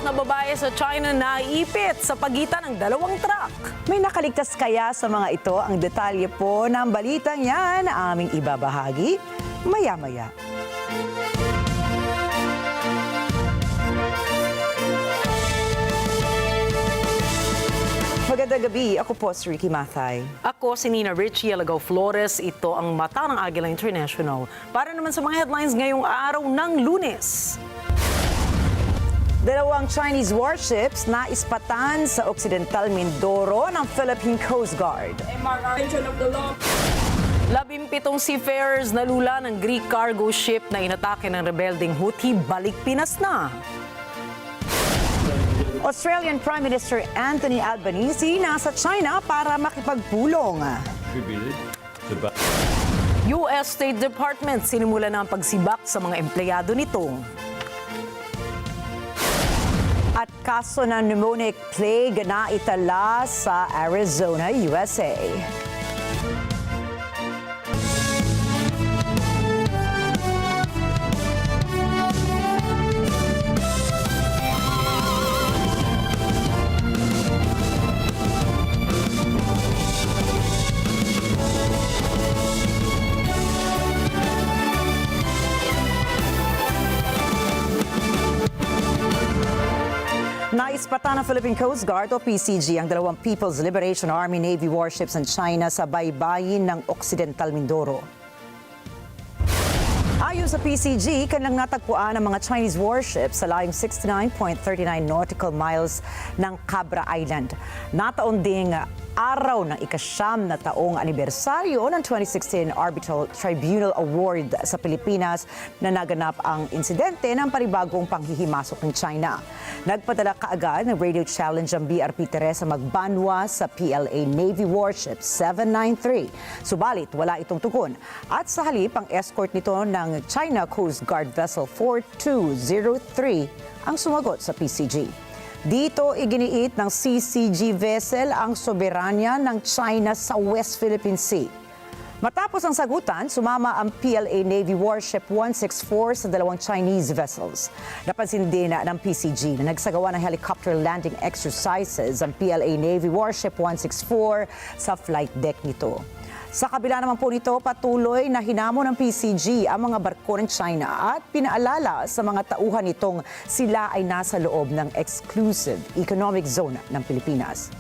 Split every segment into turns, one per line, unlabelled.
na babae sa China na ipit sa pagitan ng dalawang truck.
May nakaligtas kaya sa mga ito? Ang detalye po ng balitang yan aming ibabahagi maya-maya. Magandang gabi, ako po si Rikki Mathay.
Ako si Rikki, Alagao, Flores. Ito ang mata ng Agila International. Para naman sa mga headlines ngayong araw ng Lunes.
Dalawang Chinese warships na ispatan sa Occidental Mindoro ng Philippine Coast Guard.
17 seafarers nalula ng Greek cargo ship na inatake ng rebelding Houthi balik Pinas na.
Australian Prime Minister Anthony Albanese nasa China para makipagpulong.
US State Department sinimula na ang pagsibak sa mga empleyado nito.
At kaso ng pneumonic plague na itala sa Arizona, USA. Naispatan ng Philippine Coast Guard o PCG ang dalawang People's Liberation Army Navy warships ng China sa baybayin ng Occidental Mindoro. Ayon sa PCG, kanilang natagpuan ang mga Chinese warships sa layong 69.39 nautical miles ng Cabra Island. Nataon ding araw ng ika-9 na taong anibersaryo ng 2016 Arbitral Tribunal Award sa Pilipinas na naganap ang insidente ng panibagong panghihimasok ng China. Nagpadala kaagad ng radio challenge ang BRP Teresa magbanwa sa PLA Navy Warship 793. Subalit, wala itong tugon. At sa halip, ang escort nito ng China Coast Guard Vessel 4203 ang sumagot sa PCG. Dito iginiit ng CCG vessel ang soberanya ng China sa West Philippine Sea. Matapos ang sagutan, sumama ang PLA Navy Warship 164 sa dalawang Chinese vessels. Napansin din ng PCG na nagsagawa ng helicopter landing exercises ang PLA Navy Warship 164 sa flight deck nito. Sa kabila naman po nito, patuloy na hinamon ng PCG ang mga barko ng China at pinaalala sa mga tauhan nitong sila ay nasa loob ng exclusive economic zone ng Pilipinas.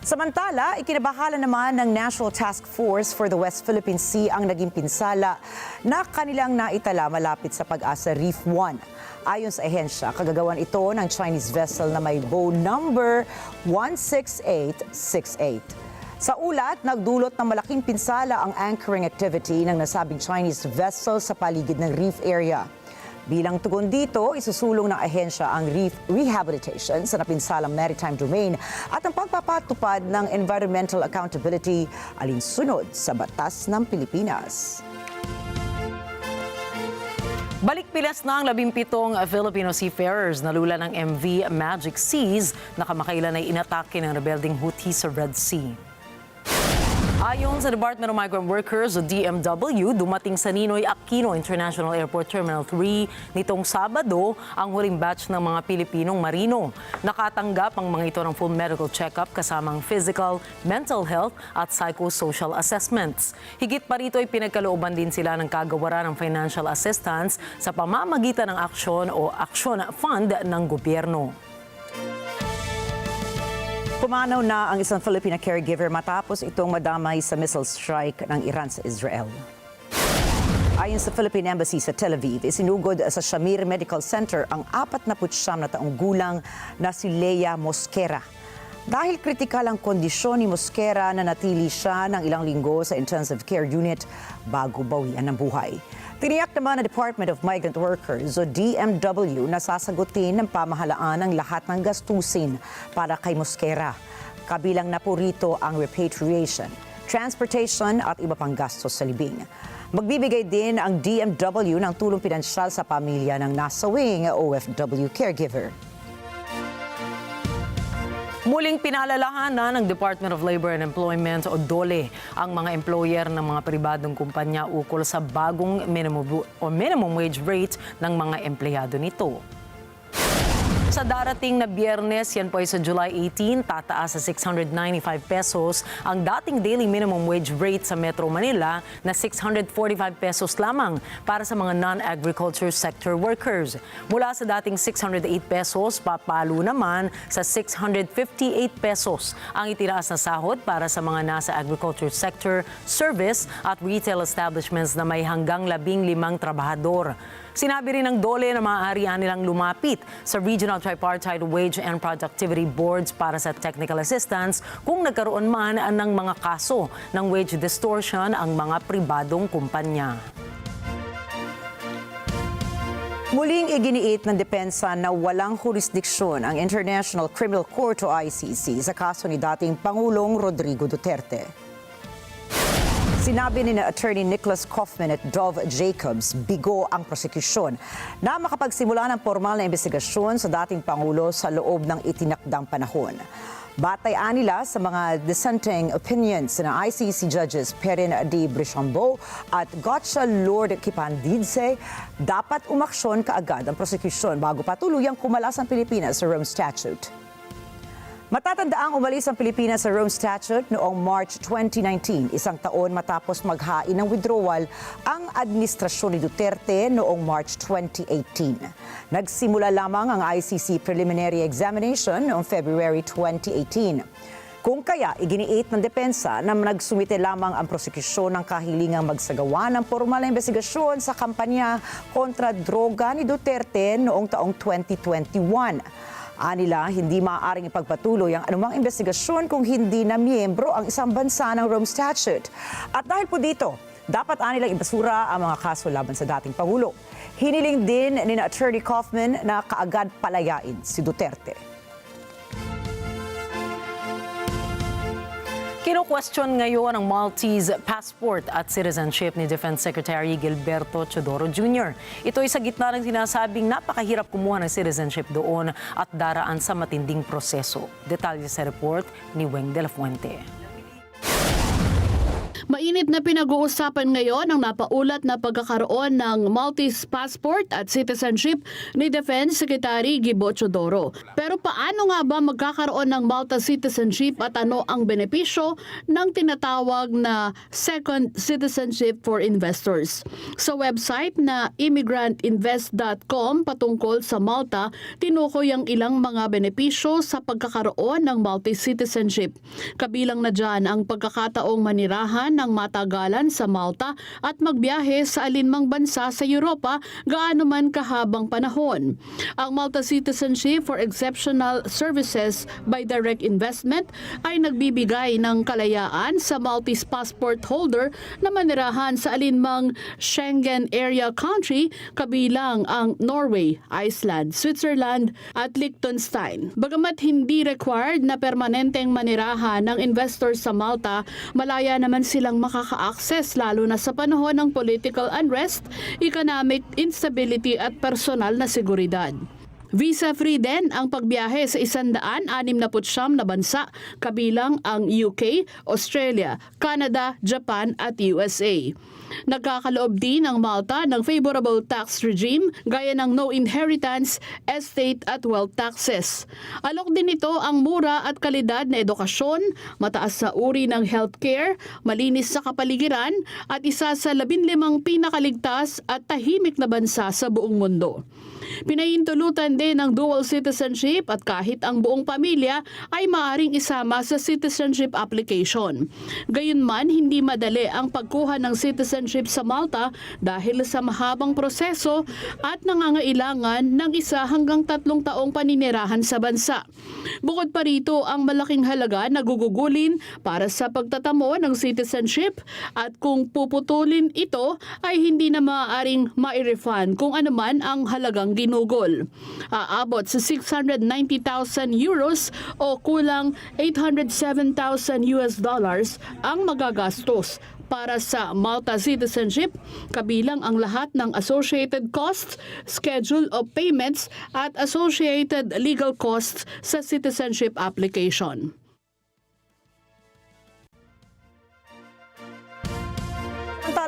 Samantala, ikinabahala naman ng National Task Force for the West Philippine Sea ang naging pinsala na kanilang naitala malapit sa Pag-asa Reef 1. Ayon sa ehensya, kagagawan ito ng Chinese vessel na may bow number 16868. Sa ulat, nagdulot ng malaking pinsala ang anchoring activity ng nasabing Chinese vessel sa paligid ng reef area. Bilang tugon dito, isusulong ng ahensya ang reef rehabilitation sa napinsalang maritime domain at ang pagpapatupad ng environmental accountability alinsunod sa batas ng Pilipinas.
Balik Pinas na ang 17 Filipino seafarers nalula ng MV Magic Seas na kamakailan ay inatake ng rebelding Houthi sa Red Sea. Ayon sa Department of Migrant Workers o DMW, dumating sa Ninoy Aquino International Airport Terminal 3 nitong Sabado ang huling batch ng mga Pilipinong marino. Nakatanggap ang mga ito ng full medical check-up kasamang physical, mental health at psychosocial assessments. Higit pa rito ay pinagkalooban din sila ng kagawaran ng financial assistance sa pamamagitan ng aksyon o action fund ng gobyerno.
Pumanaw na ang isang Filipina caregiver matapos itong madamay sa missile strike ng Iran sa Israel. Ayon sa Philippine Embassy sa Tel Aviv, isinugod sa Shamir Medical Center ang 49 na taong gulang na si Leia Mosquera. Dahil kritikal ang kondisyon ni Mosquera na natili siya ng ilang linggo sa intensive care unit bago bawian ng buhay. Tiniyak naman ng Department of Migrant Workers o DMW na sasagutin ng pamahalaan ang lahat ng gastusin para kay Mosquera. Kabilang na po rito ang repatriation, transportation at iba pang gastos sa libing. Magbibigay din ang DMW ng tulong pinansyal sa pamilya ng nasawing OFW caregiver.
Muling pinaalalahanan ng Department of Labor and Employment o DOLE ang mga employer ng mga pribadong kumpanya ukol sa bagong minimum wage rate ng mga empleyado nito. Sa darating na Biyernes, yan po ay sa July 18, tataas sa 695 pesos ang dating daily minimum wage rate sa Metro Manila na 645 pesos lamang para sa mga non-agriculture sector workers. Mula sa dating 608 pesos, papalo naman sa 658 pesos ang itinaas na sahod para sa mga nasa agriculture sector, service at retail establishments na may hanggang 15 trabahador. Sinabi rin ng DOLE na maaari nilang lumapit sa Regional Tripartite Wage and Productivity Boards para sa technical assistance kung nagkaroon man ng mga kaso ng wage distortion ang mga pribadong kumpanya.
Muling iginiit ng depensa na walang jurisdiksyon ang International Criminal Court o ICC sa kaso ni dating Pangulong Rodrigo Duterte. Sinabi ni Attorney Nicholas Kaufman at Dove Jacobs, bigo ang prosekusyon na makapagsimula ng formal na investigasyon sa dating Pangulo sa loob ng itinakdang panahon. Batay nila sa mga dissenting opinions ng ICC judges Perin D. Brishambo at Gotcha Lord Kipandidze, dapat umaksyon kaagad ang prosekusyon bago pa tuluyang kumalas ang Pilipinas sa Rome Statute. Matatandaang umalis ang Pilipinas sa Rome Statute noong March 2019, isang taon matapos maghain ng withdrawal ang administrasyon ni Duterte noong March 2018. Nagsimula lamang ang ICC preliminary examination noong February 2018. Kung kaya, iginiit ng depensa na nagsumite lamang ang prosekusyon ng kahilingang magsagawa ng formal na investigasyon sa kampanya kontra droga ni Duterte noong taong 2021. Anila, hindi maaaring ipagpatuloy ang anumang investigasyon kung hindi na miyembro ang isang bansa ng Rome Statute. At dahil po dito, dapat anilang ibasura ang mga kaso laban sa dating Pangulo. Hiniling din ni Attorney Kaufman na kaagad palayain si Duterte.
Kino-question ngayon ang Maltese passport at citizenship ni Defense Secretary Gilberto Teodoro Jr. Ito ay sa gitna ng sinasabing napakahirap kumuha ng citizenship doon at daraan sa matinding proseso. Detalye sa report ni Weng de la Fuente.
Mainit na pinag-uusapan ngayon ang napaulat na pagkakaroon ng Maltese passport at citizenship ni Defense Secretary Gilberto Teodoro. Pero paano nga ba magkakaroon ng Malta citizenship at ano ang benepisyo ng tinatawag na second citizenship for investors? Sa website na immigrantinvest.com patungkol sa Malta, tinukoy ang ilang mga benepisyo sa pagkakaroon ng Maltese citizenship. Kabilang na dyan ang pagkakataong manirahan ng matagalan sa Malta at magbiyahe sa alinmang bansa sa Europa gaano man kahabang panahon. Ang Malta Citizenship for Exceptional Services by Direct Investment ay nagbibigay ng kalayaan sa Maltese passport holder na manirahan sa alinmang Schengen area country kabilang ang Norway, Iceland, Switzerland at Liechtenstein. Bagamat hindi required na permanenteng manirahan ng investors sa Malta, malaya naman silang makaka-access lalo na sa panahon ng political unrest, economic instability at personal na seguridad. Visa-free din ang pagbiyahe sa 169 na bansa, kabilang ang UK, Australia, Canada, Japan at USA. Nagkakaloob din ang Malta ng favorable tax regime gaya ng no inheritance, estate at wealth taxes. Alok din ito ang mura at kalidad na edukasyon, mataas sa uri ng healthcare, malinis sa kapaligiran at isa sa 15 pinakaligtas at tahimik na bansa sa buong mundo. Pinahintulutan din ng dual citizenship at kahit ang buong pamilya ay maaaring isama sa citizenship application. Gayunman, hindi madali ang pagkuha ng citizenship sa Malta dahil sa mahabang proseso at nangangailangan ng 1 hanggang 3 taong paninirahan sa bansa. Bukod pa rito ang malaking halaga na gugugulin para sa pagtatamo ng citizenship at kung puputulin ito ay hindi na maaaring ma-refund kung anuman ang halagang ginugol. Aabot sa 690,000 euros o kulang $807,000 ang magagastos para sa Malta citizenship, kabilang ang lahat ng associated costs, schedule of payments at associated legal costs sa citizenship application.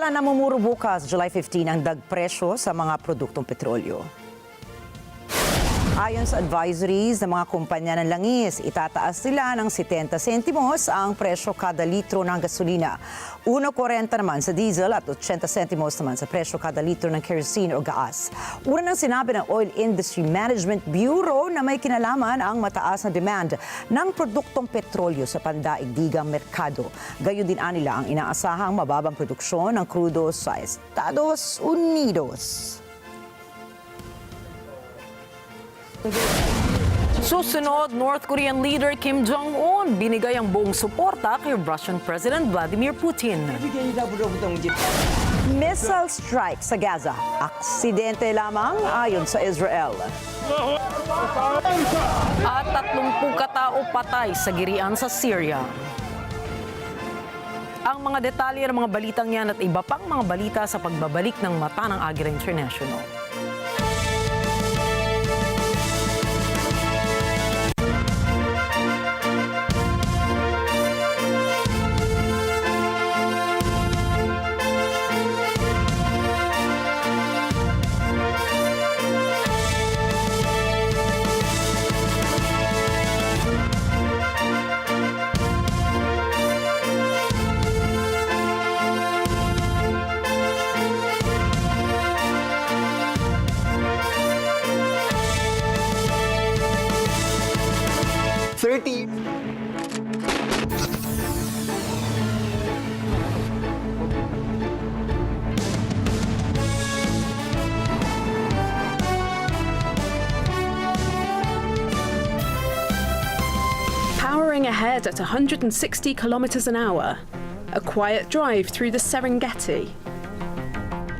Samantala, namumuro bukas, July 15, ang dagpresyo sa mga produktong petrolyo. Ayon sa advisories ng mga kumpanya ng langis, itataas nila ng 70 sentimos ang presyo kada litro ng gasolina. 1.40 naman sa diesel at 80 sentimos naman sa presyo kada litro ng kerosene o gas. Una nang sinabi ng Oil Industry Management Bureau na may kinalaman ang mataas na demand ng produktong petrolyo sa pandaigdigang merkado. Gayon din nila ang inaasahang mababang produksyon ng krudo sa Estados Unidos.
Susunod, North Korean leader Kim Jong-un binigay ang buong suporta kay Russian President Vladimir Putin.
Missile strike sa Gaza. Aksidente lamang ayon sa Israel.
At 30 katao patay sa girian sa Syria. Ang mga detalye ng mga balitang yan at iba pang mga balita sa pagbabalik ng mata ng Agila International.
Powering ahead at 160 kilometers an hour, a quiet drive through the Serengeti,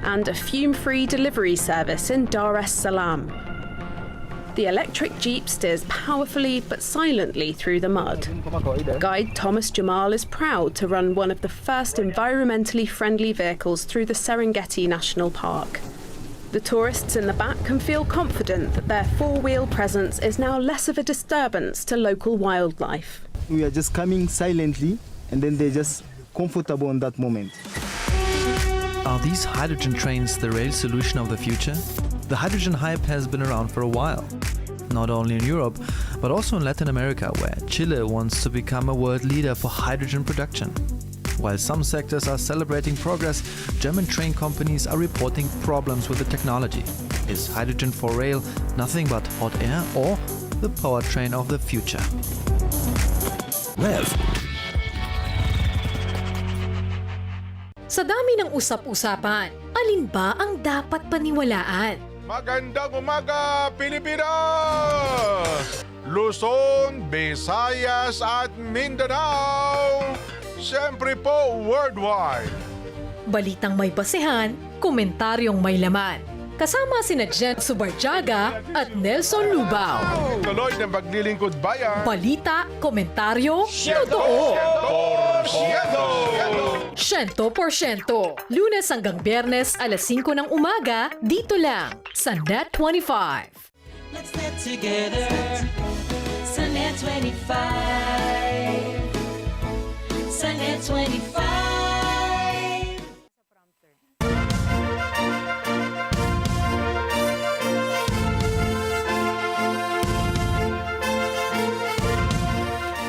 and a fume-free delivery service in Dar es Salaam. The electric Jeep steers powerfully but silently through the mud. Guide Thomas Jamal is proud to run one of the first environmentally friendly vehicles through the Serengeti National Park. The tourists in the back can feel confident that their four-wheel presence is now less of a disturbance to local wildlife.
We are just coming silently and then they're just comfortable in that moment.
Are these hydrogen trains the rail solution of the future? The hydrogen hype has been around for a while, not only in Europe, but also in Latin America, where Chile wants to become a world leader for hydrogen production. While some sectors are celebrating progress, German train companies are reporting problems with the technology. Is hydrogen for rail nothing but hot air or the powertrain of the future?
Rev.
Sa dami ng usap-usapan, alin ba ang dapat paniwalaan?
Magandang umaga, Pilipinas! Luzon, Visayas at Mindanao! Siyempre po, worldwide!
Balitang may basehan, komentaryong may laman. Kasama sina Jen Subarjaga at Nelson Lubao.
Tuloy ng paglilingkod bayan.
Balita, komentaryo, totoo!
100%!
100%! Lunes hanggang Biyernes, alas 5 ng umaga, dito lang sa NET25.
Let's net together sa NET25. Sa NET25.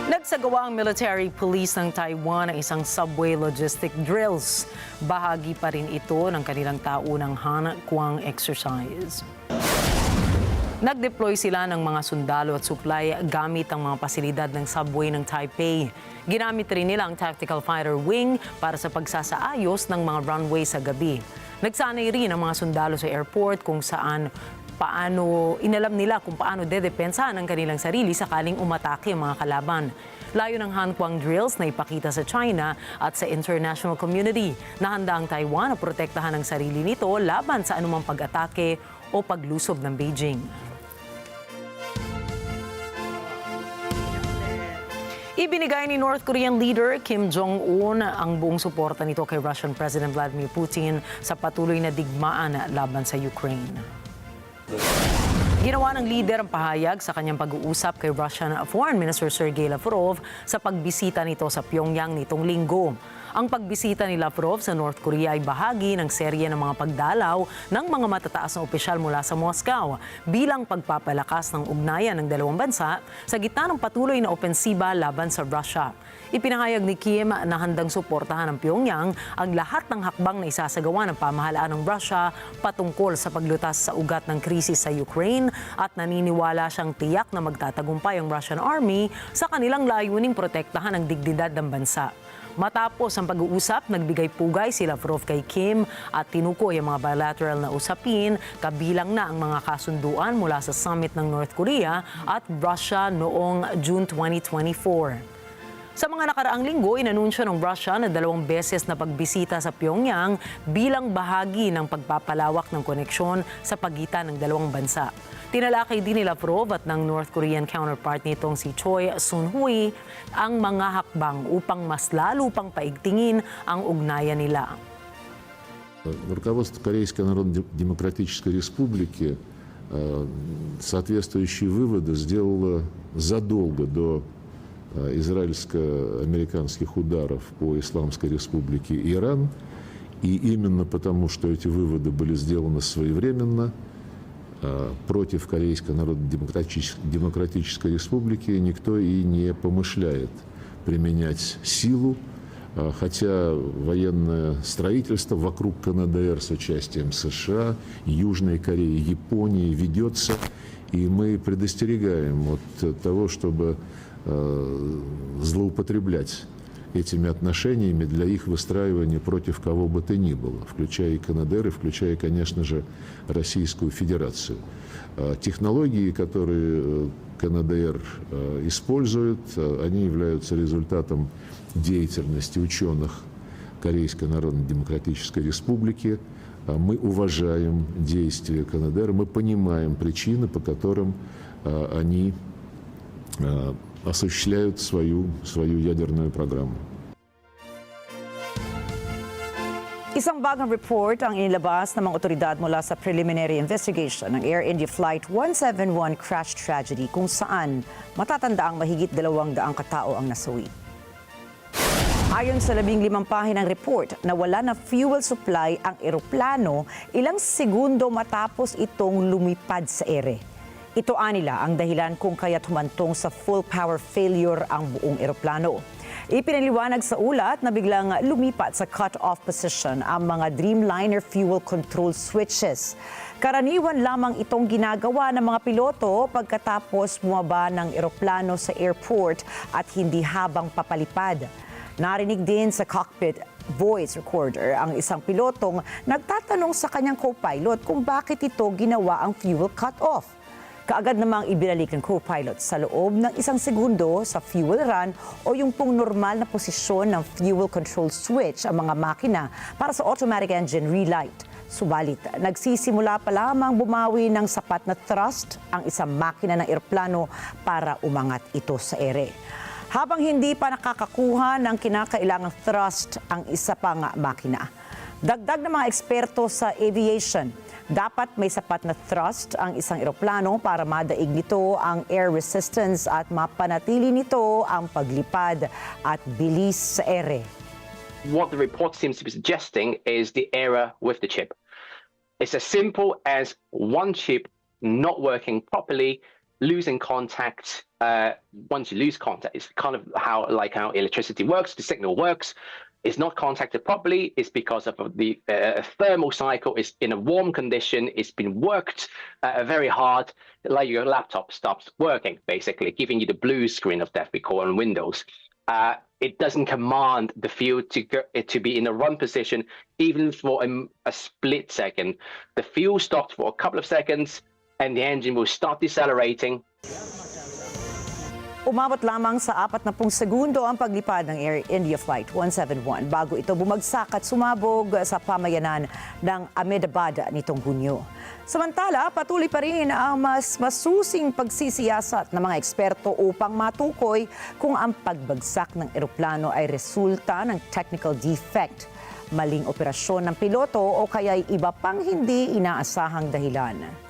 Nagsagawa ang military police ng Taiwan ng isang subway logistic drills. Bahagi pa rin ito ng kanilang taunang hanggang exercise. Nag-deploy sila ng mga sundalo at supply gamit ang mga pasilidad ng subway ng Taipei. Ginamit rin nila ang tactical fighter wing para sa pagsasaayos ng mga runway sa gabi. Nagsanay rin ang mga sundalo sa airport kung saan inalam nila kung paano dedepensahan ang kanilang sarili sakaling umatake ang mga kalaban. Layo ng hanggang drills na ipakita sa China at sa international community na handa ang Taiwan na protektahan ang sarili nito laban sa anumang pag-atake o paglusob ng Beijing. Ibinigay ni North Korean leader Kim Jong-un ang buong suporta nito kay Russian President Vladimir Putin sa patuloy na digmaan laban sa Ukraine. Ginawa ng leader ang pahayag sa kanyang pag-uusap kay Russian Foreign Minister Sergei Lavrov sa pagbisita nito sa Pyongyang nitong linggo. Ang pagbisita ni Lavrov sa North Korea ay bahagi ng serye ng mga pagdalaw ng mga matataas na opisyal mula sa Moscow bilang pagpapalakas ng ugnayan ng dalawang bansa sa gitna ng patuloy na opensiba laban sa Russia. Ipinahayag ni Kim na handang suportahan ng Pyongyang ang lahat ng hakbang na isasagawa ng pamahalaan ng Russia patungkol sa paglutas sa ugat ng krisis sa Ukraine at naniniwala siyang tiyak na magtatagumpay ang Russian Army sa kanilang layuning protektahan ang dignidad ng bansa. Matapos ang pag-uusap, nagbigay pugay si Lavrov kay Kim at tinukoy ang mga bilateral na usapin, kabilang na ang mga kasunduan mula sa summit ng North Korea at Russia noong June 2024. Sa mga nakaraang linggo, inanunsyo ng Russia na 2 beses na pagbisita sa Pyongyang bilang bahagi ng pagpapalawak ng koneksyon sa pagitan ng dalawang bansa. Tinalakay din ni Lavrov at ng North Korean counterpart nitong si Choi Soon-hui ang mga hakbang upang mas lalo pang paigtingin ang ugnayan nila.
Руководство Корейской Народно-Демократической Республики соответствующие выводы сделало задолго до израильско-американских ударов по Исламской Республике Иран. И именно потому, что эти выводы были сделаны своевременно, против Корейской Народно-Демократической Республики никто и не помышляет применять силу, хотя военное строительство вокруг КНДР с участием США, Южной Кореи, Японии ведется, и мы предостерегаем от того, чтобы злоупотреблять этими отношениями для их выстраивания против кого бы то ни было, включая и КНДР, и включая, конечно же, Российскую Федерацию. Технологии, которые КНДР использует, они являются результатом деятельности ученых Корейской Народно-Демократической Республики. Мы уважаем действия КНДР, мы понимаем причины, по которым они осуществляют свою ядерную программу.
Isang bagong report ang inilabas ng mga otoridad mula sa preliminary investigation ng Air India Flight 171 crash tragedy kung saan matatandaang mahigit 200 katao ang nasawi. Ayon sa 15 pahinang report, nawala na fuel supply ang eroplano ilang segundo matapos itong lumipad sa ere. Ito anila ang dahilan kung kaya't humantong sa full power failure ang buong eroplano. Ipinaliwanag sa ulat na biglang lumipat sa cut-off position ang mga Dreamliner fuel control switches. Karaniwan lamang itong ginagawa ng mga piloto pagkatapos bumaba ng eroplano sa airport at hindi habang papalipad. Narinig din sa cockpit voice recorder ang isang pilotong nagtatanong sa kanyang co-pilot kung bakit ito ginawa ang fuel cut-off. Kaagad namang ibinalik ng co-pilot sa loob ng 1 segundo sa fuel run o yung pong normal na posisyon ng fuel control switch ang mga makina para sa automatic engine relight. Subalit, nagsisimula pa lamang bumawi ng sapat na thrust ang isang makina ng eroplano para umangat ito sa ere. Habang hindi pa nakakakuha ng kinakailangang thrust ang isa pang makina. Dagdag ng mga eksperto sa aviation, dapat may sapat na thrust ang isang eroplano para madaig nito ang air resistance at mapanatili nito ang paglipad at bilis sa ere.
What the report seems to be suggesting is the error with the chip. It's as simple as one chip not working properly, losing contact. Once you lose contact, it's kind of how electricity works, the signal works. Is not contacted properly, is because of the thermal cycle is in a warm condition, it's been worked very hard, like your laptop stops working, basically, giving you the blue screen of death we call on Windows. It doesn't command the fuel to be in a run position, even for a split second. The fuel stops for a couple of seconds, and the engine will start decelerating.
Umabot lamang sa 40 segundo ang paglipad ng Air India Flight 171 bago ito bumagsak at sumabog sa pamayanan ng Ahmedabad nitong Hunyo. Samantala, patuloy pa rin ang mas masusing pagsisiyasat ng mga eksperto upang matukoy kung ang pagbagsak ng eroplano ay resulta ng technical defect, maling operasyon ng piloto o kaya'y iba pang hindi inaasahang dahilan.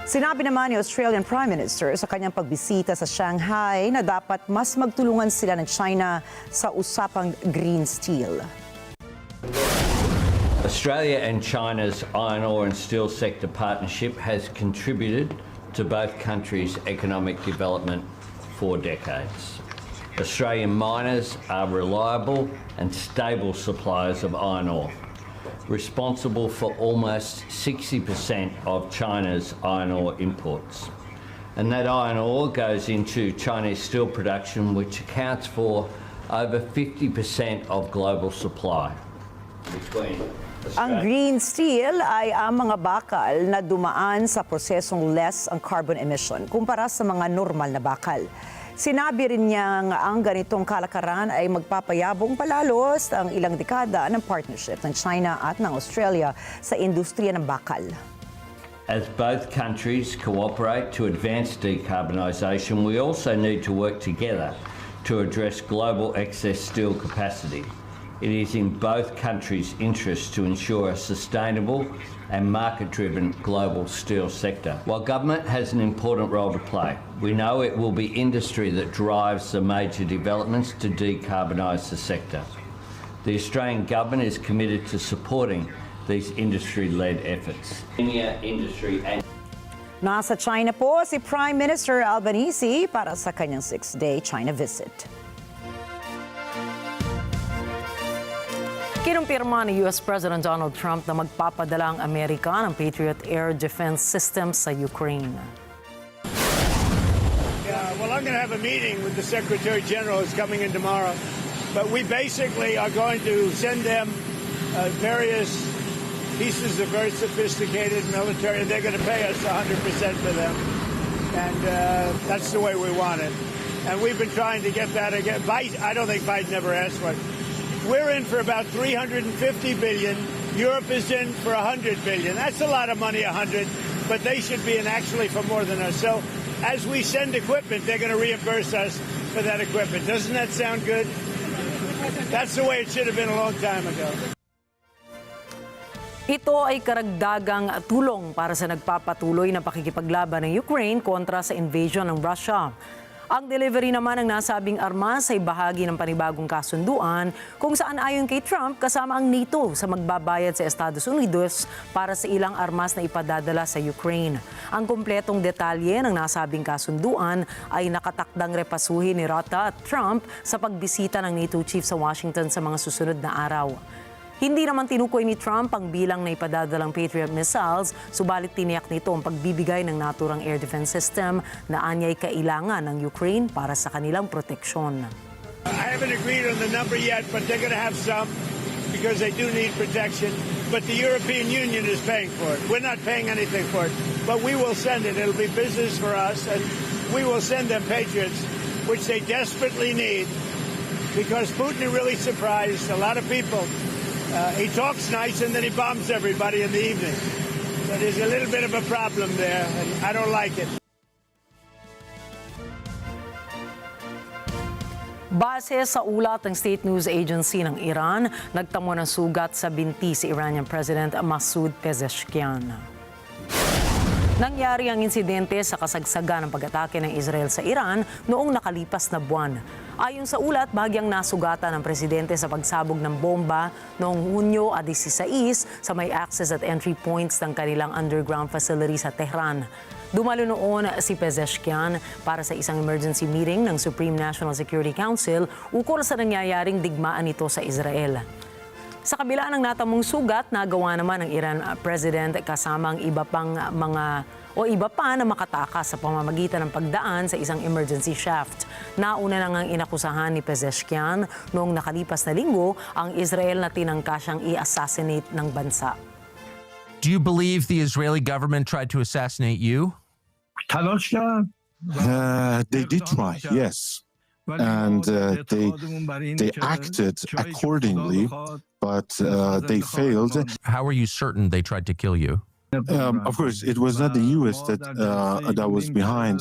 Sinabi naman ni Australian Prime Minister sa kanyang pagbisita sa Shanghai na dapat mas magtulungan sila ng China sa usapang green steel.
Australia and China's iron ore and steel sector partnership has contributed to both countries' economic development for decades. Australian miners are reliable and stable suppliers of iron ore, responsible for almost 60% of China's iron ore imports. And that iron ore goes into Chinese steel production, which accounts for over 50% of global supply.
Ang green steel ay ang mga bakal na dumaan sa prosesong less ang carbon emission kumpara sa mga normal na bakal. Sinabi rin niyang ang ganitong kalakaran ay magpapayabong palalos ang ilang dekada ng partnership ng China at ng Australia sa industriya ng bakal.
As both countries cooperate to advance decarbonisation, we also need to work together to address global excess steel capacity. It is in both countries' interest to ensure a sustainable and market-driven global steel sector. While government has an important role to play, we know it will be industry that drives the major developments to decarbonise the sector. The Australian government is committed to supporting these industry-led efforts.
Nasa China po si Prime Minister Albanese para sa kanyang 6-day China visit.
Kinumpirma ni US President Donald Trump na magpapadala ang Amerika ng Patriot Air Defense System sa Ukraine.
Well, I'm going to have a meeting with the Secretary General who's coming in tomorrow. But we basically are going to send them various pieces of very sophisticated military. They're going to pay us 100% for them. And that's the way we want it. And we've been trying to get that again. I don't think Biden ever asked for it. We're in for about $350 billion. Europe is in for $100 billion. That's a lot of money, 100, but they should be in actually for more than us. So as we send equipment, they're going to reimburse us for that equipment. Doesn't that sound good? That's the way it should have been a long time ago.
Ito ay karagdagang tulong para sa nagpapatuloy na pakikipaglaban ng Ukraine kontra sa invasion ng Russia. Ang delivery naman ng nasabing armas ay bahagi ng panibagong kasunduan kung saan ayon kay Trump kasama ang NATO sa magbabayad sa Estados Unidos para sa ilang armas na ipadadala sa Ukraine. Ang kumpletong detalye ng nasabing kasunduan ay nakatakdang repasuhin ni Rota at Trump sa pagbisita ng NATO chief sa Washington sa mga susunod na araw. Hindi naman tinukoy ni Trump ang bilang na ipadadalang Patriot missiles, subalit tiniyak nito ang pagbibigay ng naturang air defense system na anyay kailangan ng Ukraine para sa kanilang proteksyon.
I haven't agreed on the number yet, but they're going to have some because they do need protection. But the European Union is paying for it. We're not paying anything for it, but we will send it. It'll be business for us, and we will send them Patriots, which they desperately need because Putin is really surprised a lot of people. He talks nice and then he bombs everybody in the evening. So there's a little bit of a problem there, and I don't like it.
Base sa ulat ng State News Agency ng Iran, nagtamo ng sugat sa binti si Iranian President Masoud Pezeshkian. Nangyari ang insidente sa kasagsagan ng pag-atake ng Israel sa Iran noong nakalipas na buwan. Ayon sa ulat, bahagyang nasugatan ng presidente sa pagsabog ng bomba noong Hunyo 16 sa may access at entry points ng kanilang underground facility sa Tehran. Dumalo noon si Pezeshkian para sa isang emergency meeting ng Supreme National Security Council ukol sa nangyayaring digmaan nito sa Israel. Sa kabila ng natamong sugat, nagawa naman ng Iran President kasama ang iba pa na makatakas sa pamamagitan ng pagdaan sa isang emergency shaft. Nauna na ngang inakusahan ni Pezeshkian noong nakalipas na linggo ang Israel na tinangka siyang i-assassinate ng bansa.
Do you believe the Israeli government tried to assassinate you?
They did try, yes. And they acted accordingly, but they failed.
How are you certain they tried to kill you?
Of course, it was not the U.S. that was behind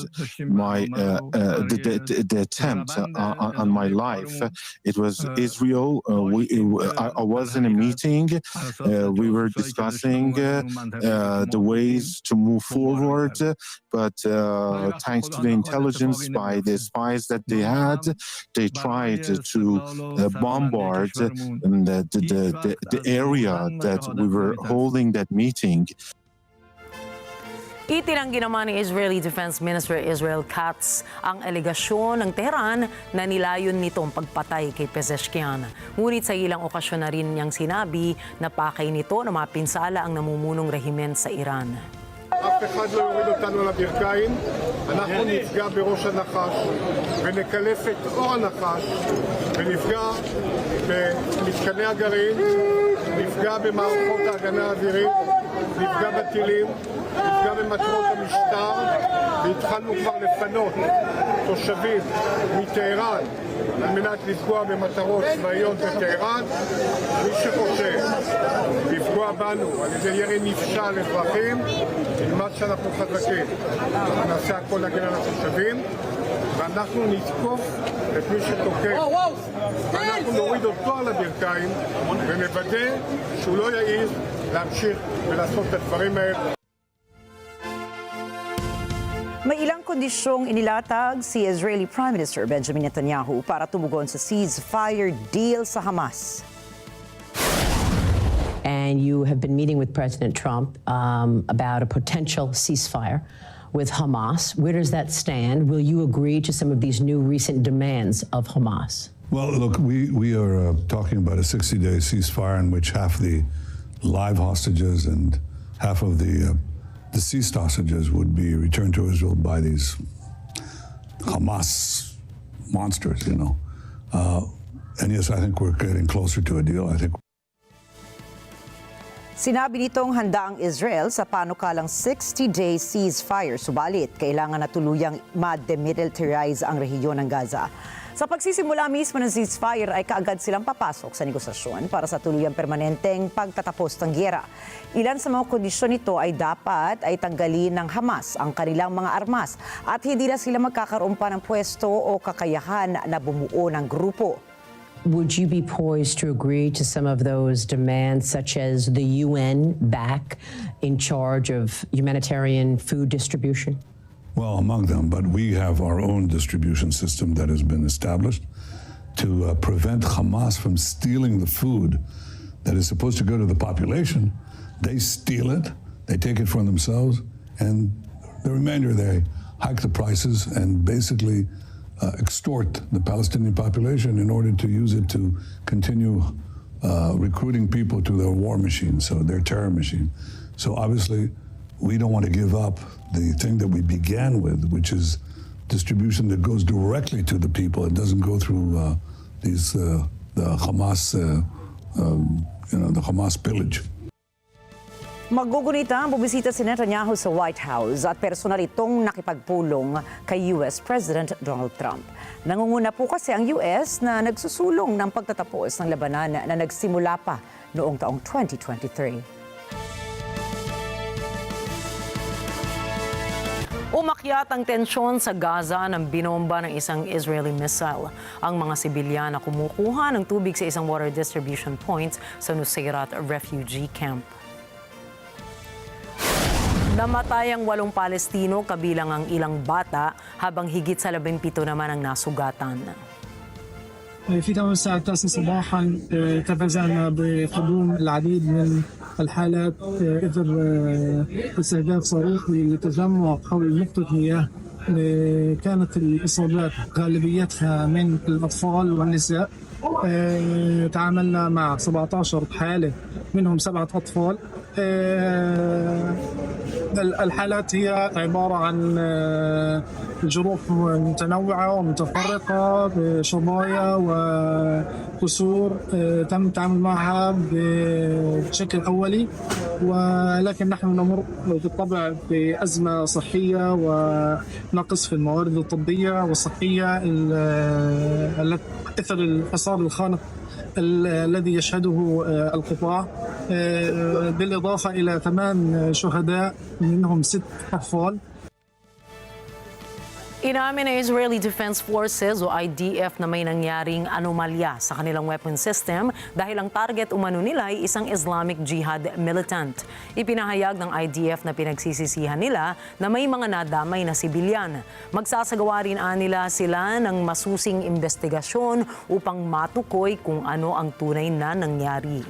the attempt on my life. It was Israel. I was in a meeting. We were discussing the ways to move forward, but thanks to the intelligence by the spies that they had, they tried to bombard the area that we were holding that meeting.
Itinanggi naman ni Israeli Defense Minister Israel Katz ang alegasyon ng Tehran na nilayon nitong pagpatay kay Pezeshkian. Ngunit sa ilang okasyon na rin niyang sinabi na pakay nito na mapinsala ang namumunong rehimen sa Iran.
אף אחד לא יוריד אותנו לברכיים, אנחנו נפגע בראש הנחש ונקלף את אור הנחש ונפגע במתקני הגרעין, נפגע במערכות ההגנה האווירית, נפגע בטילים, נפגע במטרות המשטר, והתחלנו כבר לפנות תושבים מטהרן על מנת לפגוע במטרות צבאיות בטהרן. מי שחושב לפגוע בנו על ידי ירי נפשע לאזרחים, ילמד שאנחנו חזקים. נעשה הכל להגן על התושבים, ואנחנו נתקוף את מי שתוקף. ואנחנו נוריד אותו על הברכיים ונוודא שהוא לא יעז להמשיך ולעשות את הדברים האלה.
May ilang kondisyong inilatag si Israeli Prime Minister Benjamin Netanyahu para tumugon sa ceasefire deal sa Hamas.
And you have been meeting with President Trump about a potential ceasefire with Hamas. Where does that stand? Will you agree to some of these new recent demands of Hamas?
Well, look, we are talking about a 60-day ceasefire in which half the live hostages and half of the deceased hostages would be returned to Israel by these Hamas monsters, you know. And yes, I think we're getting closer to a deal. I think.
Sinabi nitong handa ang Israel sa panukalang 60-day ceasefire, subalit kailangan na tuluyang ma-demilitarize ang rehiyon ng Gaza. Sa pagsisimula mismo ng ceasefire ay kaagad silang papasok sa negosasyon para sa tuluyang permanenteng pagtatapos ng giyera. Ilan sa mga kondisyon nito ay dapat ay tanggalin ng Hamas ang kanilang mga armas at hindi na sila magkakaroon pa ng pwesto o kakayahan na bumuo ng grupo.
Would you be poised to agree to some of those demands, such as the UN back in charge of humanitarian food distribution?
Well, among them, but we have our own distribution system that has been established to prevent Hamas from stealing the food that is supposed to go to the population. They steal it, they take it for themselves, and the remainder they hike the prices and basically extort the Palestinian population in order to use it to continue recruiting people to their war machine, so their terror machine. So obviously, we don't want to give up the thing that we began with, which is distribution that goes directly to the people. It doesn't go through the Hamas, the Hamas pillage.
Magugunita ang bumisita si Netanyahu sa White House at personal itong nakipagpulong kay US President Donald Trump. Nangunguna po kasi ang US na nagsusulong ng pagtatapos ng labanan na nagsimula pa noong taong 2023.
Umakyat ang tensyon sa Gaza nang binomba ng isang Israeli missile. Ang mga sibilyan na kumukuha ng tubig sa isang water distribution point sa Nusayrat refugee camp. Namatay ang 8 Palestino kabilang ang ilang bata habang higit sa 17 naman ang nasugatan.
في تمام الساعة 9 صباحا تفاجأنا بقدوم العديد من الحالات إثر استهداف صاروخ للتجمع حول نقطة مياه. كانت الإصابات غالبيتها من الأطفال والنساء. تعاملنا مع 17 حالة منهم 7 أطفال. الحالات هي عبارة عن جروح متنوعة ومتفرقة بشظايا وكسور تم التعامل معها بشكل أولي، ولكن نحن نمر بالطبع بأزمة صحية ونقص في الموارد الطبية والصحية التي أثر الحصار الخانق الذي يشهده القطاع بالإضافة إلى 8 شهداء منهم 6 أطفال.
Inamin ng Israeli Defense Forces o IDF na may nangyaring anomalya sa kanilang weapon system dahil ang target umano nila ay isang Islamic Jihad militant. Ipinahayag ng IDF na pinagsisisihan nila na may mga nadamay na sibilyan. Magsasagawa rin nila sila ng masusing investigasyon upang matukoy kung ano ang tunay na nangyari.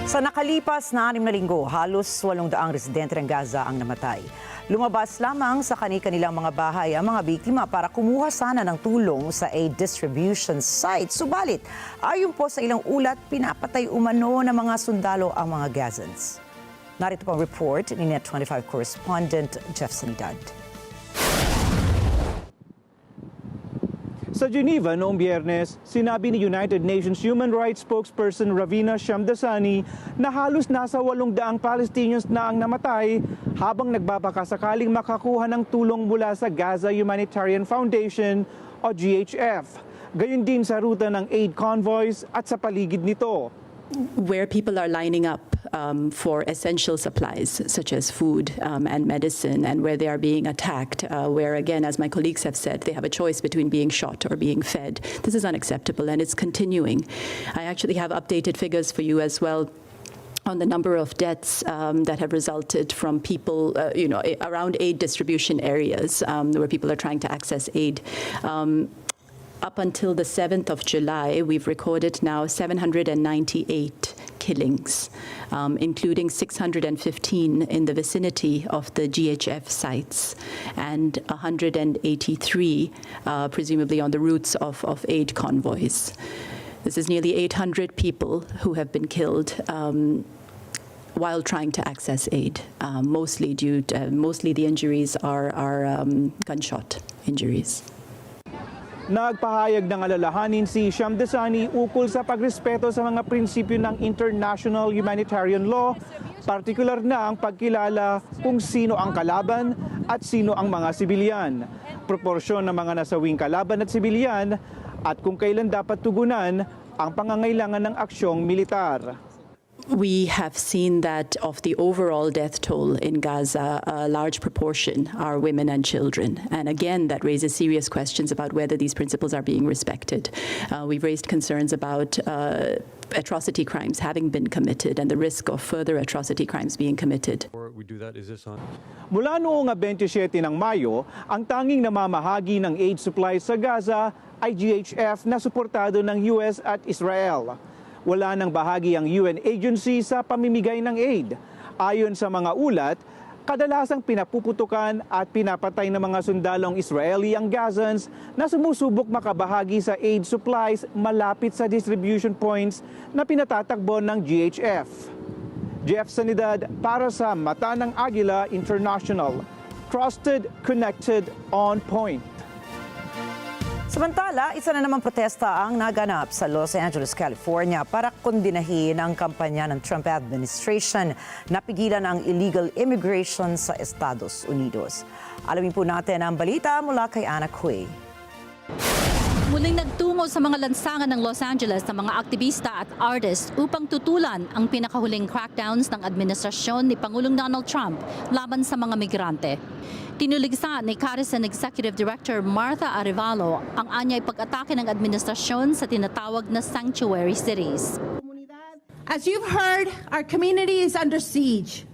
Sa nakalipas na 6 na linggo, halos 800 residente ng Gaza ang namatay. Lumabas lamang sa kanilang mga bahay ang mga biktima para kumuha sana ng tulong sa aid distribution site. Subalit, ayon po sa ilang ulat, pinapatay umano ng mga sundalo ang mga Gazans. Narito pang report ni NET25 correspondent Jeff Sanidad.
Sa Geneva noong Biyernes, sinabi ni United Nations Human Rights spokesperson Ravina Shamdasani na halos nasa 800 Palestinians na ang namatay habang nagbabaka sakaling makakuha ng tulong mula sa Gaza Humanitarian Foundation o GHF. Gayon din sa ruta ng aid convoys at sa paligid nito.
Where people are lining up for essential supplies such as food and medicine, and where they are being attacked, where again, as my colleagues have said, they have a choice between being shot or being fed. This is unacceptable and it's continuing. I actually have updated figures for you as well on the number of deaths that have resulted from people, around aid distribution areas where people are trying to access aid. Up until the 7th of July, we've recorded now 798 killings, including 615 in the vicinity of the GHF sites and 183 presumably on the routes of aid convoys. This is nearly 800 people who have been killed while trying to access aid. Mostly the injuries are gunshot injuries.
Nagpahayag ng alalahanin si Shamdasani ukol sa pagrespeto sa mga prinsipyo ng international humanitarian law, partikular na ang pagkilala kung sino ang kalaban at sino ang mga sibilyan, proporsyon ng mga nasawing kalaban at sibilyan, at kung kailan dapat tugunan ang pangangailangan ng aksyong militar.
We have seen that of the overall death toll in Gaza, a large proportion are women and children. And again, that raises serious questions about whether these principles are being respected. We've raised concerns about atrocity crimes having been committed and the risk of further atrocity crimes being committed.
Mula noong 27 ng Mayo, ang tanging namamahagi ng aid supplies sa Gaza ay GHF na suportado ng US at Israel. Wala nang bahagi ang UN agency sa pamimigay ng aid. Ayon sa mga ulat, kadalasang pinapuputukan at pinapatay ng mga sundalong Israeli ang Gazans na sumusubok makabahagi sa aid supplies malapit sa distribution points na pinatatakbo ng GHF. Jeff Sanidad para sa Mata ng Agila International. Trusted, connected, on point.
Samantala, isa na namang protesta ang naganap sa Los Angeles, California para kondinahin ang kampanya ng Trump administration na pigilan ang illegal immigration sa Estados Unidos. Alamin po natin ang balita mula kay Ana Cui.
Muling nagtungo sa mga lansangan ng Los Angeles ng mga aktivista at artists upang tutulan ang pinakahuling crackdowns ng administrasyon ni Pangulong Donald Trump laban sa mga migrante. Tinuligsa ni Citizen Executive Director Martha Arevalo ang anyay pag-atake ng administrasyon sa tinatawag na sanctuary cities.
As you've heard, our community is under siege.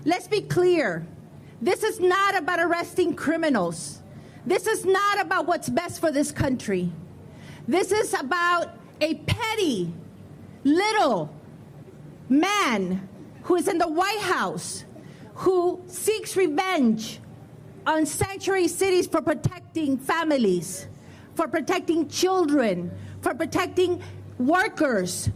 Let's be clear. This is not about arresting criminals. This is not about what's best for this country. This is about a petty little man who is in the White House who seeks revenge on sanctuary cities for protecting families, for protecting children, for protecting workers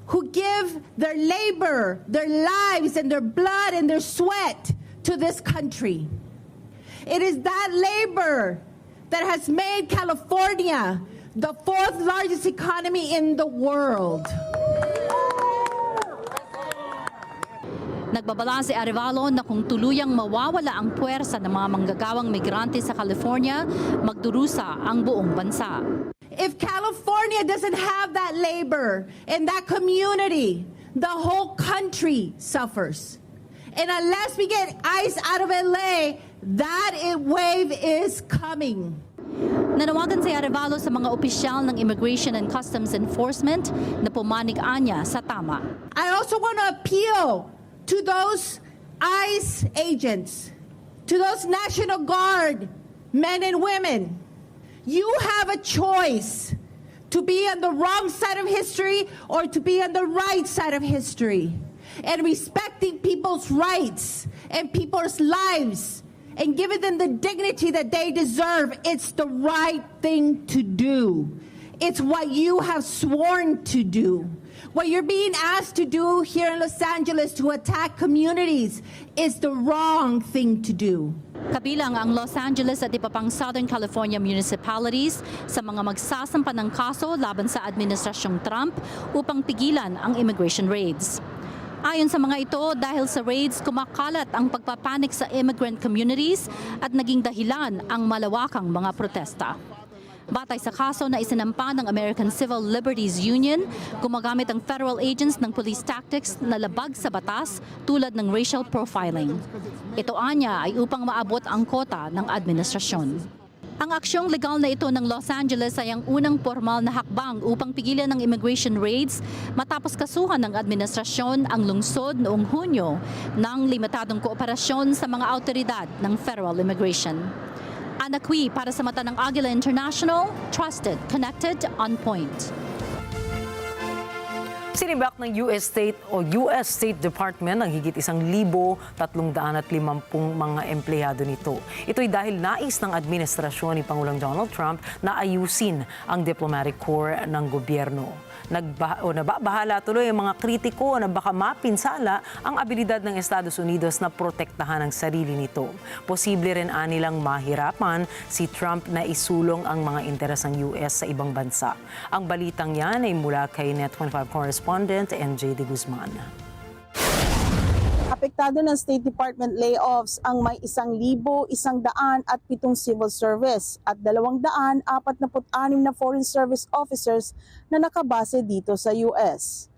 who give their labor, their lives, and their blood and their sweat to this country. It is that labor that has made California the 4th largest economy in the world.
Nagbabala si Arevalo na kung tuluyang mawawala ang puwersa ng mga manggagawang migrante sa California, magdurusa ang buong bansa.
If California doesn't have that labor and that community, the whole country suffers. And unless we get ICE out of LA, that wave is coming.
Nanawagan si Arevalo sa mga opisyal ng Immigration and Customs Enforcement na pumanig-anya sa tama.
I also want to appeal to those ICE agents, to those National Guard men and women. You have a choice to be on the wrong side of history or to be on the right side of history. And respecting people's rights and people's lives and giving them the dignity that they deserve, it's the right thing to do. It's what you have sworn to do. What you're being asked to do here in Los Angeles to attack communities is the wrong thing to do.
Kabilang ang Los Angeles at iba pang Southern California municipalities sa mga magsasampa ng kaso laban sa Administrasyong Trump upang pigilan ang immigration raids. Ayon sa mga ito, dahil sa raids, kumakalat ang pagpapanik sa immigrant communities at naging dahilan ang malawakang mga protesta. Batay sa kaso na isinampa ng American Civil Liberties Union, gumagamit ang federal agents ng police tactics na labag sa batas tulad ng racial profiling. Ito anya ay upang maabot ang kota ng administrasyon. Ang aksyong legal na ito ng Los Angeles ay ang unang formal na hakbang upang pigilan ng immigration raids matapos kasuhan ng administrasyon ang lungsod noong Hunyo ng limitadong kooperasyon sa mga awtoridad ng federal immigration. Anakwi para sa mata ng Agila International, trusted, connected, on point.
Sinibak ng US State Department ang higit 1,350 mga empleyado nito. Ito'y dahil nais ng administrasyon ni Pangulong Donald Trump na ayusin ang diplomatic corps ng gobyerno. Nababahala tuloy ang mga kritiko na baka mapinsala ang abilidad ng Estados Unidos na protektahan ang sarili nito. Posible rin anilang mahirapan si Trump na isulong ang mga interes ng US sa ibang bansa. Ang balitang yan ay mula kay NET25 correspondent MJ De Guzman.
Apektado ng State Department layoffs ang may 1,107 civil service at 246 na foreign service officers na nakabase dito sa US.